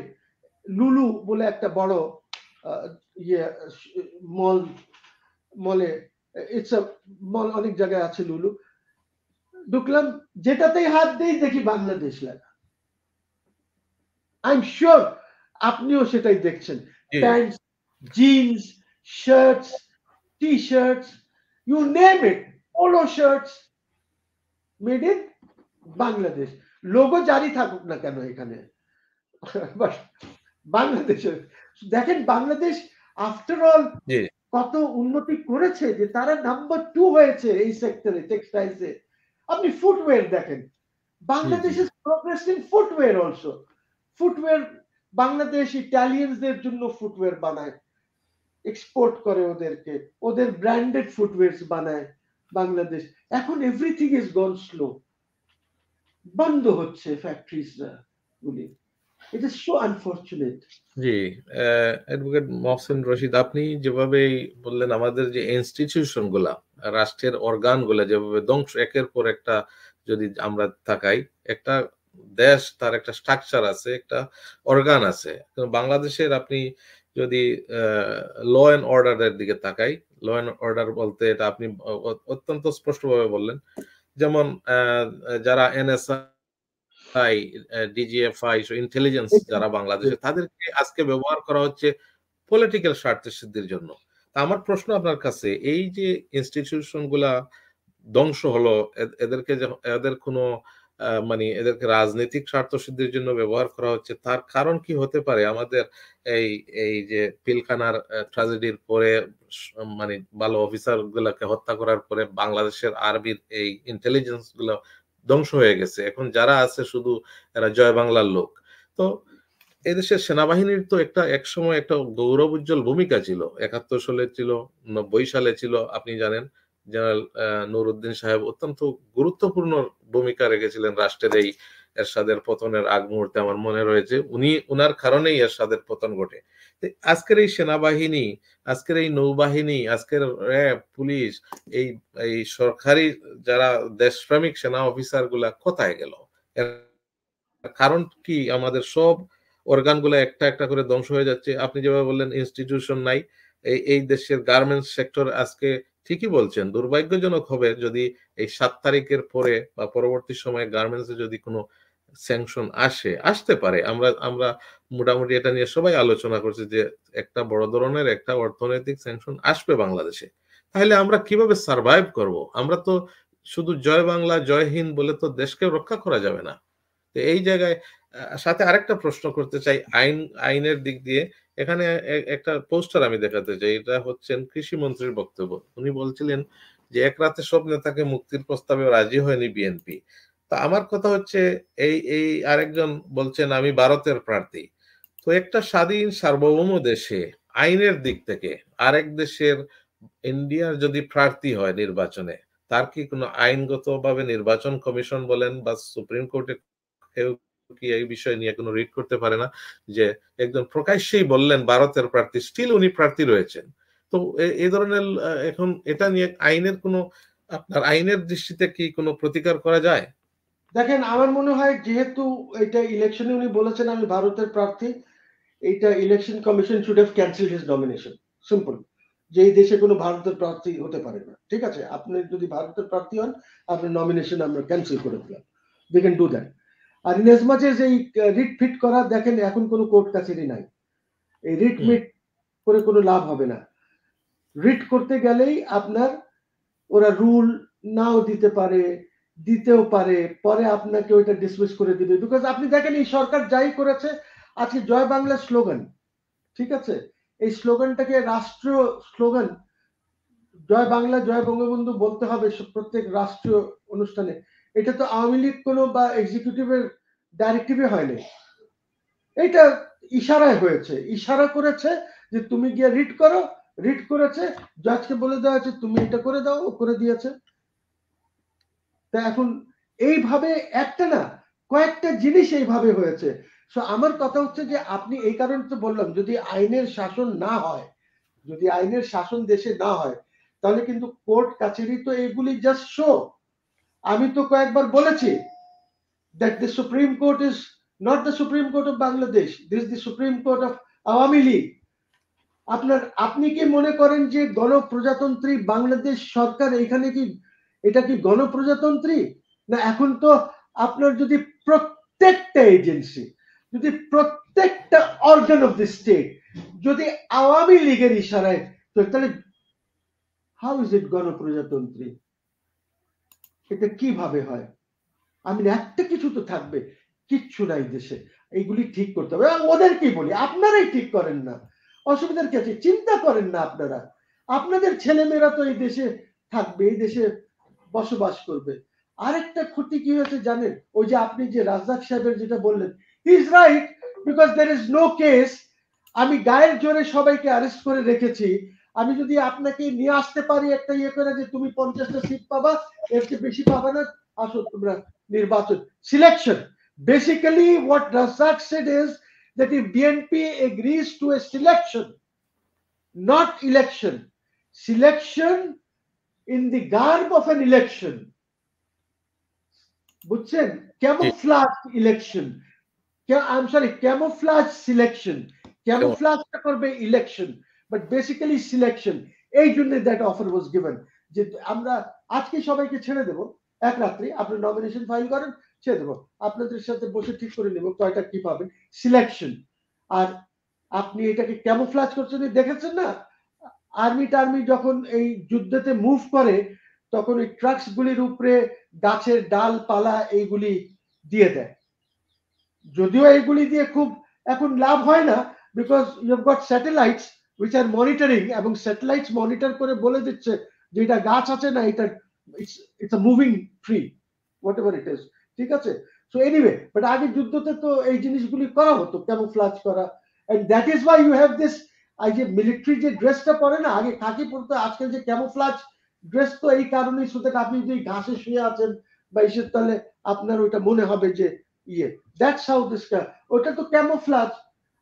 লুলু বলে একটা বড় ইয়ে মলে, ইটস আ মল, অনেক জায়গায় আছে লুলু, ঢুকলাম, যেটাতেই হাত দেই দেখি বাংলাদেশ লেখা। আই এম শিওর আপনিও সেটাই দেখছেন। Pant, jeans, shirts, T shirts, you name it, polo shirts, made in Bangladesh. Logo জারি থাকুক না কেন এখানে, বাংলাদেশের দেখেন, বাংলাদেশ আফটার অল কত উন্নতি করেছে যে তারা নাম্বার 2 হয়েছে এই সেক্টরে, টেক্সটাইলসে। আপনি ফুটওয়্যার দেখেন, Bangladesh is progress in footwear also. Footwear, Bangladesh ইটালিয়ানদের জন্য ফুটওয়্যার বানায়, এক্সপোর্ট করে ওদেরকে, ওদের ব্র্যান্ডেড ফুটওয়্যারস বানায় বাংলাদেশ। এখন এভরিথিং ইজ গন স্লো, বন্ধ হচ্ছে ফ্যাক্টরিজরা গুলি। It is so unfortunate. G, advocate Mohsin Rashid, আপনি যেভাবে বললেন আমাদের যে ইনস্টিটিউশন গুলা, রাষ্ট্রের অর্গান গুলা যেভাবে ধ্বংস, একের পর একটা যদি আমরা তাকাই, একটা দেশ তার একটা স্ট্রাকচার আছে, একটা অর্গান আছে। বাংলাদেশের আপনি যদি ল অ্যান্ড অর্ডারের দিকে তাকাই, ল অ্যান্ড অর্ডার বলতে এটা আপনি অত্যন্ত স্পষ্টভাবে বললেন, যেমন যারা এনএসআই, ডিজিএফআই, ইন্টেলিজেন্স যারা বাংলাদেশে, তাদেরকে আজকে ব্যবহার করা হচ্ছে পলিটিক্যাল স্বার্থ সিদ্ধির জন্য। আমার প্রশ্ন আপনার কাছে, এই যে ইনস্টিটিউশন গুলা ধ্বংস হলো, এদের কোনো মানে এদেরকে রাজনৈতিক স্বার্থ সিদ্ধির জন্য ব্যবহার করা হচ্ছে, তার কারণ কি হতে পারে? আমাদের এই এই যে পিলখানার ট্র্যাজেডির পরে, মানে ভালো অফিসার গুলাকে হত্যা করার পরে বাংলাদেশের আর্মির এই ইন্টেলিজেন্স গুলো ধ্বংস হয়ে গেছে। এখন যারা আছে শুধু এরা জয় বাংলার লোক। তো এদেশের সেনাবাহিনীর তো একসময় একটা গৌরব উজ্জ্বল ভূমিকা ছিল, ৭১ সালে ছিল, ৯০ সালে ছিল, আপনি জানেন, জেনারেল নুরউদ্দিন সাহেব অত্যন্ত গুরুত্বপূর্ণ ভূমিকা রেখেছিলেন রাষ্ট্রের এই এরশাদের পতনের আগ মুহূর্তে। আমার মনে রয়েছে উনার কারণেই এরশাদের পতন ঘটে। আজকের এই সেনাবাহিনী, আজকের এই নৌবাহিনী, আজকের র্যাব, পুলিশ, এই এই সরকারি যারা দেশপ্রেমিক সেনা অফিসার গুলা কোথায় গেল? এর কারণ কি? আমাদের সব অর্গান গুলা একটা একটা করে ধ্বংস হয়ে যাচ্ছে। আপনি যেভাবে বললেন ইনস্টিটিউশন নাই, এই দেশের গার্মেন্টস সেক্টর আজকে ঠিকই বলছেন, দুর্ভাগ্যজনক হবে যদি এই 7 তারিখের পরে বা পরবর্তী সময়ে গার্মেন্টসে যদি কোনো স্যাংশন আসতে পারে। আমরা আমরা মোটামুটি এটা নিয়ে সবাই আলোচনা করছি যে একটা বড় ধরনের একটা অর্থনৈতিক স্যাংশন আসবে বাংলাদেশে। তাহলে আমরা কিভাবে সারভাইভ করব? আমরা তো শুধু জয় বাংলা, জয় হিন্দ বলে তো দেশকে রক্ষা করা যাবে না। তো এই জায়গায় সাথে আরেকটা প্রশ্ন করতে চাই আইনের দিক দিয়ে। এখানে একটা পোস্টার আমি দেখাতে চাই। এটা হচ্ছেন কৃষি মন্ত্রীর বক্তব্য। উনি বলছিলেন যে এক রাতে সব নেতাকে মুক্তির প্রস্তাবে রাজি হয়নি বিএনপি। তো আমার কথা হচ্ছে এই আরেকজন বলছেন আমি ভারতের প্রার্থী। তো একটা স্বাধীন সার্বভৌম দেশে আইনের দিক থেকে আরেক দেশের ইন্ডিয়ার যদি প্রার্থী হয় নির্বাচনে, তার কি কোনো আইনগতভাবে নির্বাচন কমিশন বলেন বা সুপ্রিম কোর্টে কেউ কি এই বিষয় নিয়ে কোনো রিট করতে পারে না যে একজন প্রকাশ্যেই বললেন ভারতের প্রার্থী, স্টিল উনি প্রার্থী রয়েছেন। তো এই ধরনের এখন এটা নিয়ে আইনের কোনো আপনার আইনের দৃষ্টিতে কি কোনো প্রতিকার করা যায়? দেখেন, আমার মনে হয় যেহেতু এটা ইলেকশনে উনি বলেছেন আমি ভারতের প্রার্থী, এইটা election commission should have cancelled his nomination. Simple. যে এই দেশে কোনো ভারতের প্রার্থী হতে পারে না। ঠিক আছে, আপনি যদি ভারতের প্রার্থী হন, আপনার নমিনেশন আমরা ক্যান্সেল করে দিলাম। We can do that. আর ইন এজ মাচ এজ এই রিট ফিট করা, দেখেন এখন কোনো কোর্ট কাছারি নাই। এই রিট মিট করে কোনো লাভ হবে না। রিট করতে গেলেই আপনার ওরা রুল নাও দিতে পারে, দিতেও পারে, পরে আপনাকে ওইটা ডিসমিস করে দিবে। বিকজ আপনি দেখেন এই সরকার যাই করেছে, আজকে জয় বাংলা স্লোগান, ঠিক আছে, এই স্লোগানটাকে রাষ্ট্রীয় স্লোগান, জয় বাংলা জয় বঙ্গবন্ধু বলতে হবে প্রত্যেক রাষ্ট্রীয় অনুষ্ঠানে। এটা তো আওয়ামী লীগ কোনো বা এক্সিকিউটিভের ডাইরেক্টিভে হয়নি, এটা ইশারায় হয়েছে। ইশারা করেছে যে তুমি গিয়ে রিট করো, রিট করেছে, জাজকে বলে দেওয়া হয়েছে তুমি এটা করে দাও, ও করে দিয়েছে। তা এখন এইভাবে একটা না, কয়েকটা জিনিস এইভাবে হয়েছে। সো আমার কথা হচ্ছে যে আপনি এই কারণে তো বললাম, যদি আইনের শাসন না হয়, যদি আইনের শাসন দেশে না হয়, তাহলে কিন্তু কোর্ট কাছারি তো এগুলি জাস্ট শো। আমি তো কয়েকবার বলেছি that the Supreme Court is not the Supreme Court of Bangladesh, this is the Supreme Court of Awami League. আপনি কি মনে করেন যে গণপ্রজাতন্ত্রী বাংলাদেশ সরকার এখানে কি, এটা কি গণপ্রজাতন্ত্রী না? এখন তো আপনার যদি প্রত্যেকটা এজেন্সি, যদি প্রত্যেকটা অর্গান অফ দি স্টেট যদি আওয়ামী লীগের ইশারায়, তাহলে হাউ ইজ ইট গণপ্রজাতন্ত্রী? এটা কিভাবে হয়? আমি একটা কিছু তো থাকবে, কিচ্ছু নাই দেশে। এইগুলি ঠিক করতে হবে। ওদেরকেই বলি আপনারাই ঠিক করেন না, অসুবিধার কি আছে? চিন্তা করেন না আপনারা, আপনাদের ছেলেমেয়েরা তো এই দেশে থাকবে, এই দেশে বসবাস করবে। আরেকটা ক্ষতি কি হয়েছে জানেন? ওই যে আপনি যে রাজ্জাক সাহেবের যেটা বললেন, he is right, because there is no case. আমি গায়ের জোরে সবাইকে অ্যারেস্ট করে রেখেছি, আমি যদি আপনাকে নিয়ে আসতে পারি একটা ইয়ে করে যে তুমি 50টা সিট পাবা, এর চেয়ে বেশি পাবা না, আসো তোমরা নির্বাচন, selection. Basically, what Razak said is that if BNP agrees to a selection, not election, selection in the garb of an election, বুঝছেন? Camouflage election, I'm sorry, camouflage selection, camouflage করবে election, but basically selection। এই জন্য that offer was given, যে আমরা আজকে সবাইকে ছেড়ে দেব, এক রাত্রি আপনি নমিনেশন ফাইল করেন, ছেড়ে দেব, আপনাদের সাথে বসে ঠিক করে নেব কয়টা কি পাবেন, সিলেকশন। আর আপনি এটাকে ক্যামোফ্লাজ করছেন, দেখেছেন না? আর্মি যখন এই যুদ্ধতে মুভ করে, তখন ওই ট্রাকস গুলির উপরে গাছের ডালপালা এইগুলি দিয়ে দেয়। যদিও এইগুলি দিয়ে খুব এখন লাভ হয় না, because you have got satellites which are monitoring, এবং স্যাটেলাইটস মনিটর করে বলে দিচ্ছে যে এটা গাছ আছে না, এটা it's a moving tree, whatever it is. ঠিক আছে? সো এনিওয়ে, বাট আগে যুদ্ধতে তো এই জিনিসগুলি করা হতো, ক্যামোফ্লাজ করা, and that is why you have this. এই যে মিলিটারি যে ড্রেসটা পরে না, আগে খাকি পরতো, আজকাল যে ক্যামোফ্লাজ ড্রেস তো এই কারণেই, সো দ্যাট আপনি যদি ঘাসে শুয়ে আছেন বা ইসের তলে আপনার ওইটা মনে হবে যে ইয়ে, দ্যাটস হাউ দিস, ওটা তো ক্যামোফ্লাজ।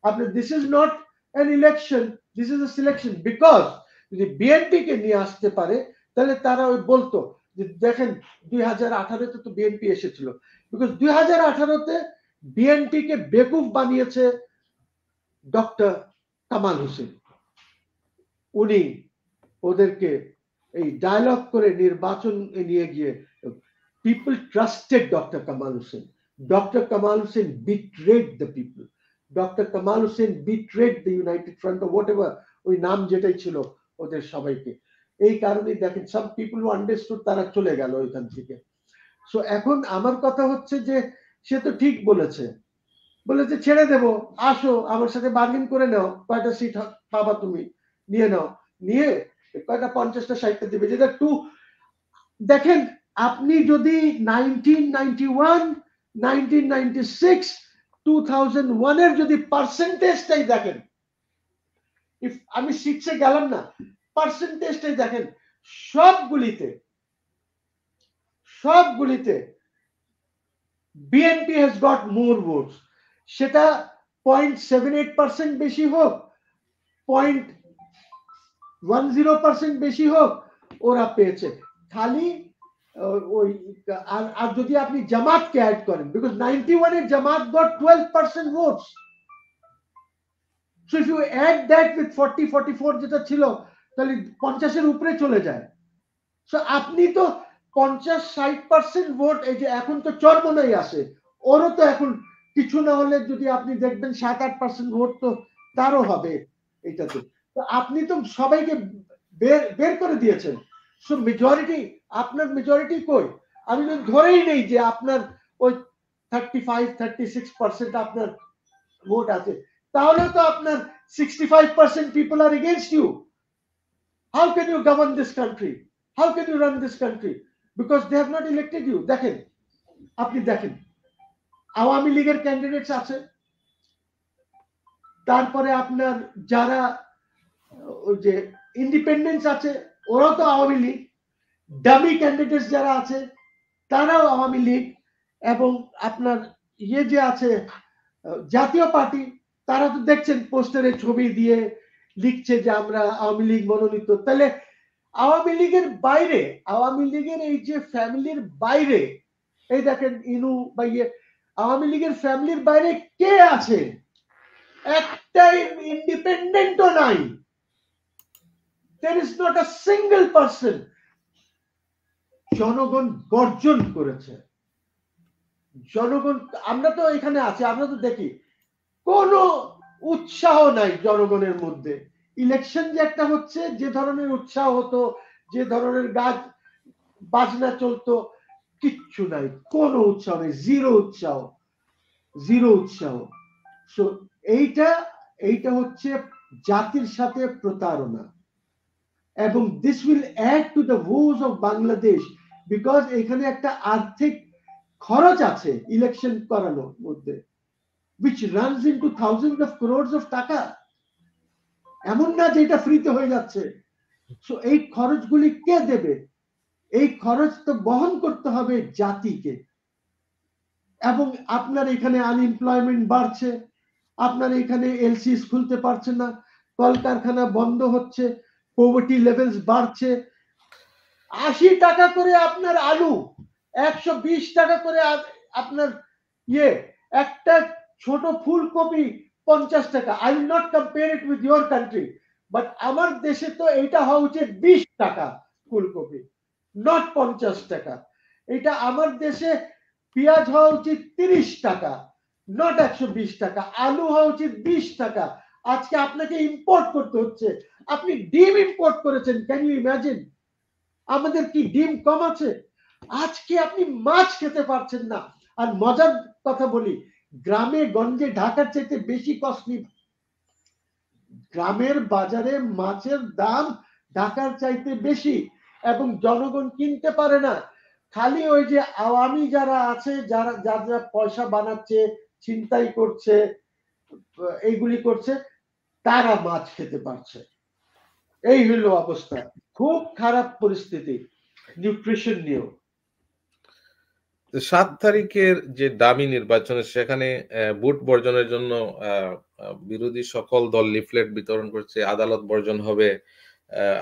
আপনি, this is not an election, this is A selection. Because যদি বিএনপি কে নিয়ে আসতে পারে তাহলে তারা ওই বলতো যে দেখেন 2018-তে তো বিএনপি এসেছিল, বিকজ 2018-তে বিএনপি কে বেকুফ বানিয়েছে ডক্টর কামাল হোসেন। উনি ওদেরকে এই ডায়লগ করে নির্বাচন নিয়ে গিয়ে, people trusted Dr. Kamal Hussein. Dr. Kamal Hussein betrayed the people. Dr. Kamal Hussein betrayed the United Front or whatever ওই নাম যেটাই ছিল ওদের সবাইকে। এই কারণে দেখেন some people who understood তারা চলে গেল ওইখান থেকে। সো এখন আমার কথা হচ্ছে যে সে তো ঠিক বলেছে, বলেছে ছেড়ে দেব, আসো আমার সাথে বার্গেন করে নাও, কয়টা সিট পাবা তুমি, নিয়ে নাও, নিয়ে কয়টা 50টা 60টা দিবে, যেটা টু। দেখেন আপনি যদি 1991, 1996, 2001 এর যদি পার্সেন্টেজটাই দেখেন, ইফ আমি সিটসে গেলাম না, পার্সেন্টেজটাই দেখেন, সবগুলিতে সবগুলিতে BNP has got more votes. সেটা 0.78% বেশি হোক, 0.10% বেশি হোক, ওরা পেয়েছে। খালি ওই আর যদি আপনি জামাতকে অ্যাড করেন, বিকজ 91 এর Jamaat got 12% votes, so if you add that with 40-44 যেটা ছিল, তাহলে 50 এর উপরে চলে যায়। সো আপনি তো 50-60% ভোট, এই যে এখন তো চরমনাই আসে, ওরও তো এখন কিছু না হলে যদি আপনি দেখবেন 7-8% ভোট তো তারও হবে এটাতে। তো আপনি তো সবাইকে বের করে দিয়েছেন। সো মেজরিটি, আপনার মেজরিটি কই? আমি তো ধরেই নেই যে আপনার ওই 35-36% আপনার ভোট আছে, তাহলে তো আপনার 65% people are against you. How can you govern this country? How can you run this country? Because they have not elected you. দেখেন, আপনি দেখেন আওয়ামী লীগের ক্যান্ডিডেটস আছে, তারপরে আপনার যারা ওই যে ইন্ডিপেন্ডেন্স আছে ওরাও তো আওয়ামী লীগ, ডামি ক্যান্ডিডেটস যারা আছে তারাও আওয়ামী লীগ, এবং আপনার ইয়ে যে আছে জাতীয় পার্টি, তারা তো দেখছেন পোস্টারে ছবি দিয়ে লিখছে যে আমরা আওয়ামী লীগ মনোনীত। তাহলে আওয়ামী লীগের বাইরে, আওয়ামী লীগের এই যে ফ্যামিলির বাইরে, এই দেখেন ইনু বা ইয়ে, আওয়ামী লীগের ফ্যামিলির বাইরে কে আছে? একটা ইন্ডিপেন্ডেন্টও নাই। There is not a single person. জনগণ গর্জন করেছে, জনগণ, আমরা তো এখানে আছি, আমরা তো দেখি কোনো উৎসাহ নাই জনগণের মধ্যে। ইলেকশন যে একটা হচ্ছে, যে ধরনের উৎসাহ হতো, যে ধরনের গাছ বাজনা চলতো, কিচ্ছু নাই, কোনো উৎসাহ নেই, জিরো উৎসাহ, জিরো উৎসাহ। সো এইটা হচ্ছে জাতির সাথে প্রতারণা, এবং this will add to the woes of Bangladesh, because এখানে একটা আর্থিক খরচ আছে ইলেকশন করানোর মধ্যে, which runs into thousands of crores of টাকা। এমন না যে এটা ফ্রিতে হয়ে যাচ্ছে। সো এই খরচগুলি কে দেবে? এই খরচ তো বহন করতে হবে জাতিকে। এবং আপনার এখানে আনএমপ্লয়মেন্ট বাড়ছে, আপনার এখানে এলসিস খুলতে পারছে না, কলকারখানা বন্ধ হচ্ছে, পভার্টি লেভেলস বাড়ছে। 80 টাকা করে আপনার আলু, 120 টাকা করে আপনার ইয়ে, একটা ছোট ফুলকপি 50 টাকা। I will not compare it with your country, but আমার দেশে তো এটা হওয়া উচিত 20 টাকা ফুলকপি, নট 50 টাকা। এটা আমার দেশে পেঁয়াজ হওয়া উচিত 30 টাকা, নট 120 টাকা। আলু হওয়া উচিত 20 টাকা, আজকে আপনাকে ইম্পোর্ট করতে হচ্ছে। আপনি ডিম ইম্পোর্ট করেছেন, ক্যান ইউ ইমাজিন? আমাদের কি ডিম কম আছে? আজকে আপনি মাছ খেতে পারছেন না। আর মজার কথা বলি, গ্রামে গঞ্জে ঢাকার চাইতে বেশি কস্টলি, গ্রামের বাজারে মাছের দাম ঢাকার চাইতে বেশি, এবং জনগণ কিনতে পারে না। খালি ওই যে আওয়ামী যারা আছে, যারা যারা পয়সা বানাচ্ছে, ছিনতাই করছে, এইগুলি করছে, তারা মাছ খেতে পারছে। এই হলো অবস্থা। খুব খারাপ পরিস্থিতি নিউট্রিশন নিয়েও। 7 তারিখের যে দামি নির্বাচনে সেখানে ভোট বর্জনের জন্য বিরোধী সকল দল লিফলেট বিতরণ করছে, আদালত বর্জন হবে,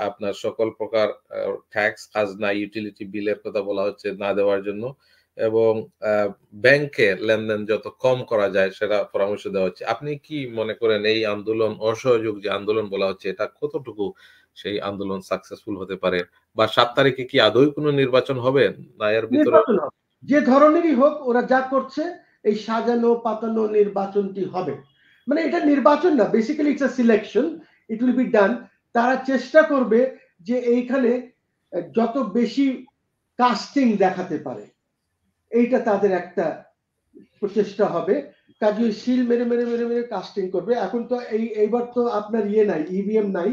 আপনার সকল প্রকার ট্যাক্স, খাজনা, ইউটিলিটি বিলের কথা বলা হচ্ছে না দেওয়ার জন্য, এবং ব্যাংকে লেনদেন যত কম করা যায় সেটা পরামর্শ দেওয়া হচ্ছে। আপনি কি মনে করেন এই আন্দোলন, অসহযোগ যে আন্দোলন বলা হচ্ছে, এটা কতটুকু সেই আন্দোলন সাকসেসফুল হতে পারে, বা 7 তারিখে কি আদৌ কোনো নির্বাচন হবে না এর ভিতরে? নির্বাচন হবে, যে ধরনেরই হোক, ওরা যা করছে এই সাজানো পাতানো নির্বাচনটি হবে। মানে এটা নির্বাচন না, basically it's a selection, it will be done. তারা চেষ্টা করবে যে এইখানে যত বেশি কাস্টিং দেখাতে পারে, এইটা তাদের একটা প্রচেষ্টা হবে। কাজে সিল মেরে মেরে মেরে মেরে কাস্টিং করবে। এখন তো এইবার তো আপনার ইয়ে নাই, ইভিএম নাই,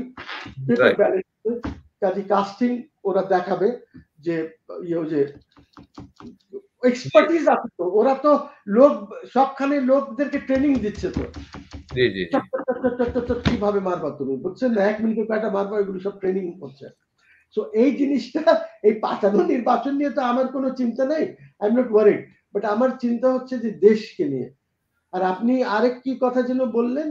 পেপার ব্যালট, কাজে কাস্টিং ওরা দেখাবে যে যে এক্সপার্টিজ আছে তো, ওরা তো লোক সবখানে লোকদেরকে ট্রেনিং দিচ্ছে তো। জি জি জি, কিভাবে মারবা তুমি, বুঝছেন না, 1 মিনিটে কয়টা মারবা, এগুলো সব ট্রেনিং হচ্ছে। সো এই জিনিসটা, এই পাতানো নির্বাচন নিয়ে তো আমার কোনো চিন্তা নেই, I am not worried, but আমার চিন্তা হচ্ছে যে দেশকে নিয়ে। আর আপনি আরেক কি কথা যেন বললেন,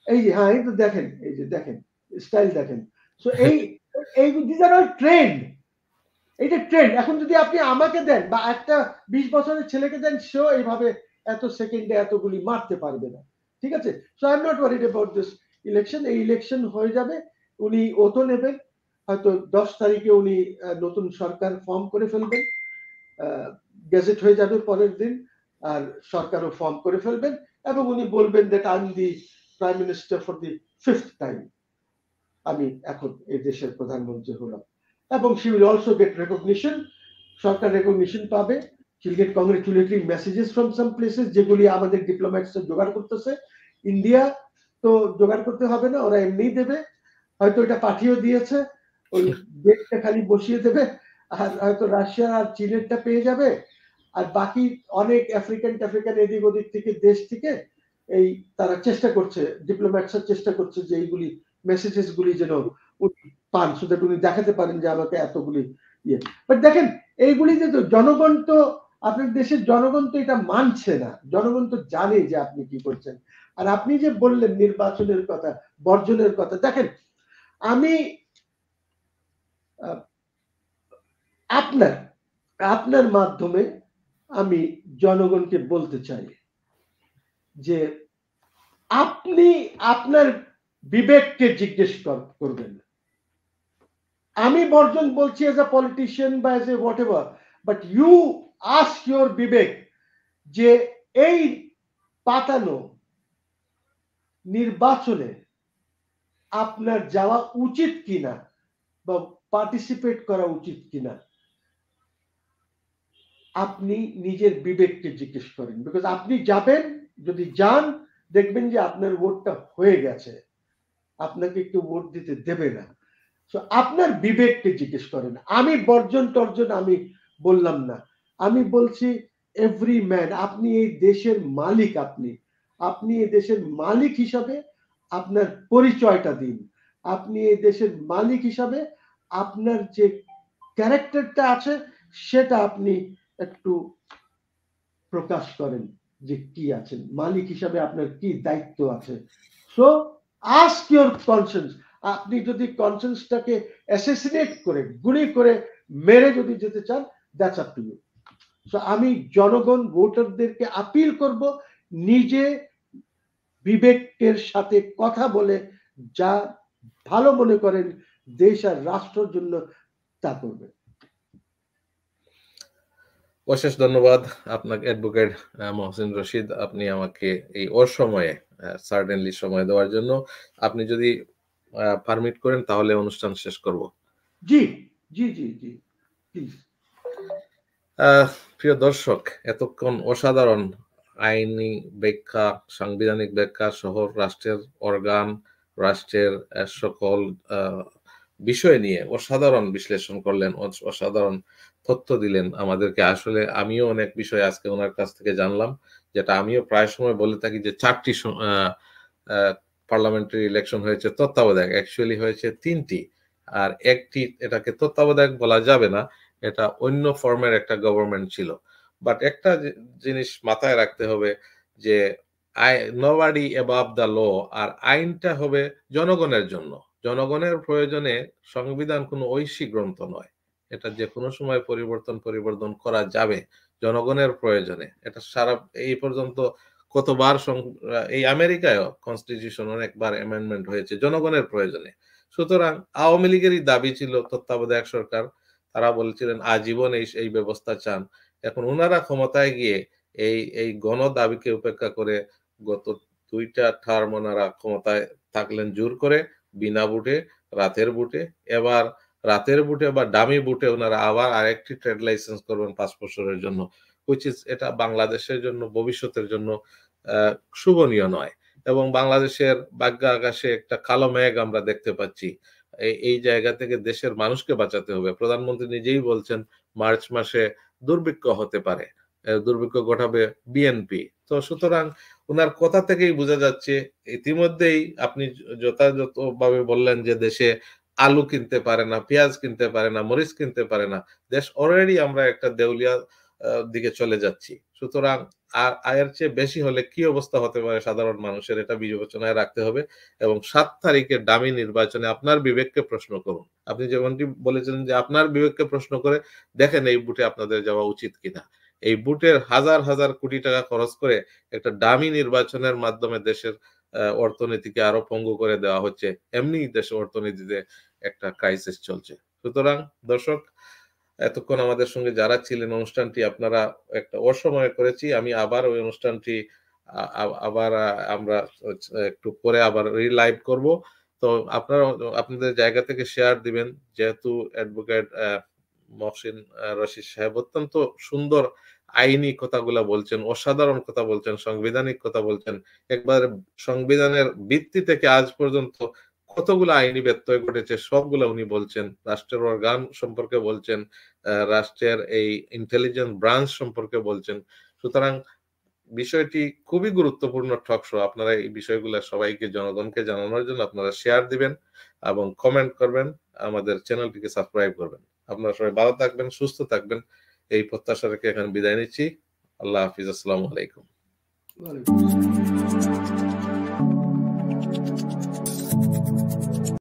এই যে হ্যাঁ, এই তো দেখেন, এই যে দেখেন স্টাইল দেখেন। সো এই দিস আর অল ট্রেন্ড, এইটা ট্রেন্ড। এখন যদি আপনি আমাকে দেন বা একটা 20 বছরের ছেলেকে দেন, সেও এইভাবে এত সেকেন্ডে এতগুলি মারতে পারবে না, ঠিক আছে? So I am not worried about this election. এই ইলেকশন হয়ে যাবে, উনি ওতো নেবেন, হয়তো 10 তারিখে উনি নতুন সরকার ফর্ম করে ফেলবেন, গেজেট হয়ে যাবে পরের দিন, আর সরকারও ফর্ম করে ফেলবেন, এবং উনি বলবেন that I am the prime minister for the 5th time, আমি এখন এই দেশের প্রধানমন্ত্রী হলাম। এবং she will also get recognition, Sarkar recognition পাবে, she'll get congratulatory messages from some places, যেগুলি আমাদের ডিপ্লোম্যাটস জোগাড় করতেছে। ইন্ডিয়া তো জোগাড় করতে হবে না, ওরা এমনি দেবে, হয়তো এটা পাঠিয়েও দিয়েছে, ওই ডেটটা খালি বসিয়ে দেবে, আর হয়তো রাশিয়া আর চীনেরটা পেয়ে যাবে, আর বাকি অনেক আফ্রিকান এদিক ওদিক থেকে দেশ থেকে এই তারা চেষ্টা করছে, ডিপ্লোম্যাটসরা চেষ্টা করছে যে এইগুলি মেসেজেস গুলি যেন উনি পান, সো দ্যাট উনি দেখাতে পারেন যে আমাকে এতগুলি ইয়ে। বাট দেখেন, এইগুলি যে জনগণ তো, আপনার দেশের জনগণ তো এটা মানছে না, জনগণ তো জানে যে আপনি কি করছেন। আর আপনি যে বললেন নির্বাচনের কথা, বর্জনের কথা, দেখেন আমি আপনার আপনার মাধ্যমে আমি জনগণকে বলতে চাই যে আপনি আপনার বিবেককে জিজ্ঞেস করবেন। আমি বর্জন বলছি এজ আ পলিটিশিয়ান বা as a whatever, but you ask your বিবেক যে এই পাতানো নির্বাচনে আপনার যাওয়া উচিত কিনা বা পার্টিসিপেট করা উচিত কিনা, আপনি নিজের বিবেককে জিজ্ঞেস করেন। বিকজ আপনি যাবেন, যদি যান, দেখবেন যে আপনার ভোটটা হয়ে গেছে, আপনাকে একটু ভোট দিতে দেবে না। সো আপনার বিবেককে জিজ্ঞেস করেন। আমি বর্জন টর্জন আমি বললাম না, আমি বলছি এভরি ম্যান, আপনি এই দেশের মালিক, আপনি এই দেশের মালিক হিসাবে আপনার পরিচয়টা দিন। আপনি এই দেশের মালিক হিসাবে আপনার যে ক্যারেক্টারটা আছে সেটা আপনি একটু প্রকাশ করেন, যে কি আছেন মালিক হিসাবে, আপনার কি দায়িত্ব আছে। So ask your conscience. আপনি যদি কনসেন্সটাকে অ্যাসেসিনেট করে, গুলি করে মেরে যদি যেতে চান, that's up to you. So আমি জনগণ ভোটারদেরকে আপিল করব, নিজে বিবেকের সাথে কথা বলে যা ভালো মনে করেন দেশ আর রাষ্ট্রের জন্য, তা করবে। অশেষ ধন্যবাদ আপনাকে অ্যাডভোকেট মহসিন রশিদ, আপনি আমাকে এই অসময়ে সার্টেনলি সময় দেওয়ার জন্য। আপনি যদি পারমিট করেন তাহলে অনুষ্ঠান শেষ করব। জি জি জি জি, প্লিজ। প্রিয় দর্শক, এতক্ষণ অসাধারণ আইনি ব্যাখ্যা, সাংবিধানিক ব্যাখ্যা সহ রাষ্ট্রের অর্গান, রাষ্ট্রের সকল বিষয় নিয়ে অসাধারণ বিশ্লেষণ করলেন, অসাধারণ তথ্য দিলেন আমাদেরকে। আসলে আমিও অনেক বিষয় আজকে ওনার কাছ থেকে জানলাম, যেটা আমিও প্রায় সময় বলে থাকি যে 4টি পার্লামেন্টারি ইলেকশন হয়েছে তত্ত্বাবধায়ক, অ্যাকচুয়ালি হয়েছে 3টি। আর একটি এটাকে তত্ত্বাবধায়ক বলা যাবে না, এটা অন্য ফর্মের একটা গভর্নমেন্ট ছিল। বাট একটা জিনিস মাথায় রাখতে হবে যে নোবডি অ্যাবভ দ্য ল, আর আইনটা হবে জনগণের জন্য। জনগণের প্রয়োজনে সংবিধান কোনো ঐশী গ্রন্থ নয়, এটা যে কোনো সময় পরিবর্তন করা যাবে জনগণের প্রয়োজনে। এটা সারা এই পর্যন্ত কতবার এই আমেরিকায়ও কনস্টিটিউশন অনেকবার অ্যামেন্ডমেন্ট হয়েছে জনগণের প্রয়োজনে। সুতরাং আওয়ামী লীগেরই দাবি ছিল তত্ত্বাবধায়ক সরকার, তারা বলছিলেন আজীবন এই ব্যবস্থা চান। এখন ওনারা ক্ষমতায় গিয়ে এই গণ দাবিকে উপেক্ষা করে গত 2টা টার্ম ওনারা ক্ষমতায় থাকলেন জোর করে, বিনা ভোটে, রাতের ভোটে। এবার রাতের ভোটে বা ডামি ভোটে ওনারা আবার আরেকটি ট্রেড লাইসেন্স করবেন 5 বছরের জন্য, হুইচ ইজ এটা বাংলাদেশের জন্য ভবিষ্যতের জন্য শুভনীয় নয়। এবং বাংলাদেশের ভাগ্য আকাশে একটা কালো মেঘ আমরা দেখতে পাচ্ছি। এই জায়গা থেকে দেশের মানুষকে বাঁচাতে হবে। প্রধানমন্ত্রী নিজেই বলছেন মার্চ মাসে দুর্ভিক্ষ হতে পারে, দুর্ভিক্ষ ঘটাবে বিএনপি। তো সুতরাং ওনার কথা থেকেই বোঝা যাচ্ছে, ইতিমধ্যেই আপনি যথাযথভাবে বললেন যে দেশে আলু কিনতে পারে না, পেঁয়াজ কিনতে পারে না, মরিচ কিনতে পারে না। দেশ অলরেডি আমরা একটা দেউলিয়া দিকে চলে যাচ্ছি। সুতরাং আয়ের চেয়ে বেশি হলে কি অবস্থা হতে পারে সাধারণ মানুষের, এটা বিবেচনায় রাখতে হবে। এবং 7 তারিখের ডামি নির্বাচনে আপনার বিবেককে প্রশ্ন করুন। আপনি যেমনটি বলেছিলেন যে আপনার বিবেককে প্রশ্ন করে দেখেন এই বুটে আপনাদের যাওয়া উচিত কিনা। এই বুটের হাজার হাজার কোটি টাকা খরচ করে একটা ডামি নির্বাচনের মাধ্যমে দেশের অর্থনীতিকে আরো পঙ্গু করে দেওয়া হচ্ছে। এমনি দেশের অর্থনীতিতে একটা ক্রাইসিস চলছে। সুতরাং দর্শক, এতক্ষণ আমাদের সঙ্গে যারা ছিলেন, অনুষ্ঠানটি আপনারা একটা অসময়ে করেছি। আমি আবার ওই অনুষ্ঠানটি আবার আমরা একটু পরে আবার রিলাইভ করব। তো আপনারা আপনাদের জায়গা থেকে শেয়ার দিবেন, যেহেতু অ্যাডভোকেট মহসিন রশিদ সাহেব অত্যন্ত সুন্দর আইনি কথাগুলা বলছেন, অসাধারণ কথা বলছেন, সাংবিধানিক কথা বলছেন। একবার সংবিধানের ভিত্তি থেকে আজ পর্যন্ত কতগুলো আইনি ব্যত্যয় ঘটেছে সবগুলা উনি বলছেন। রাষ্ট্রের অর্গান সম্পর্কে বলছেন, রাষ্ট্রের এই ইন্টেলিজেন্স ব্রাঞ্চ সম্পর্কে বলছেন। সুতরাং বিষয়টি খুবই গুরুত্বপূর্ণ টক শো। আপনারা এই বিষয়গুলো সবাইকে, জনগণকে জানানোর জন্য আপনারা শেয়ার দিবেন এবং কমেন্ট করবেন, আমাদের চ্যানেলটিকে সাবস্ক্রাইব করবেন। আপনারা সবাই ভালো থাকবেন, সুস্থ থাকবেন, এই প্রত্যাশা রেখে এখানে বিদায় নিচ্ছি। আল্লাহ হাফিজ, আসসালামু আলাইকুম।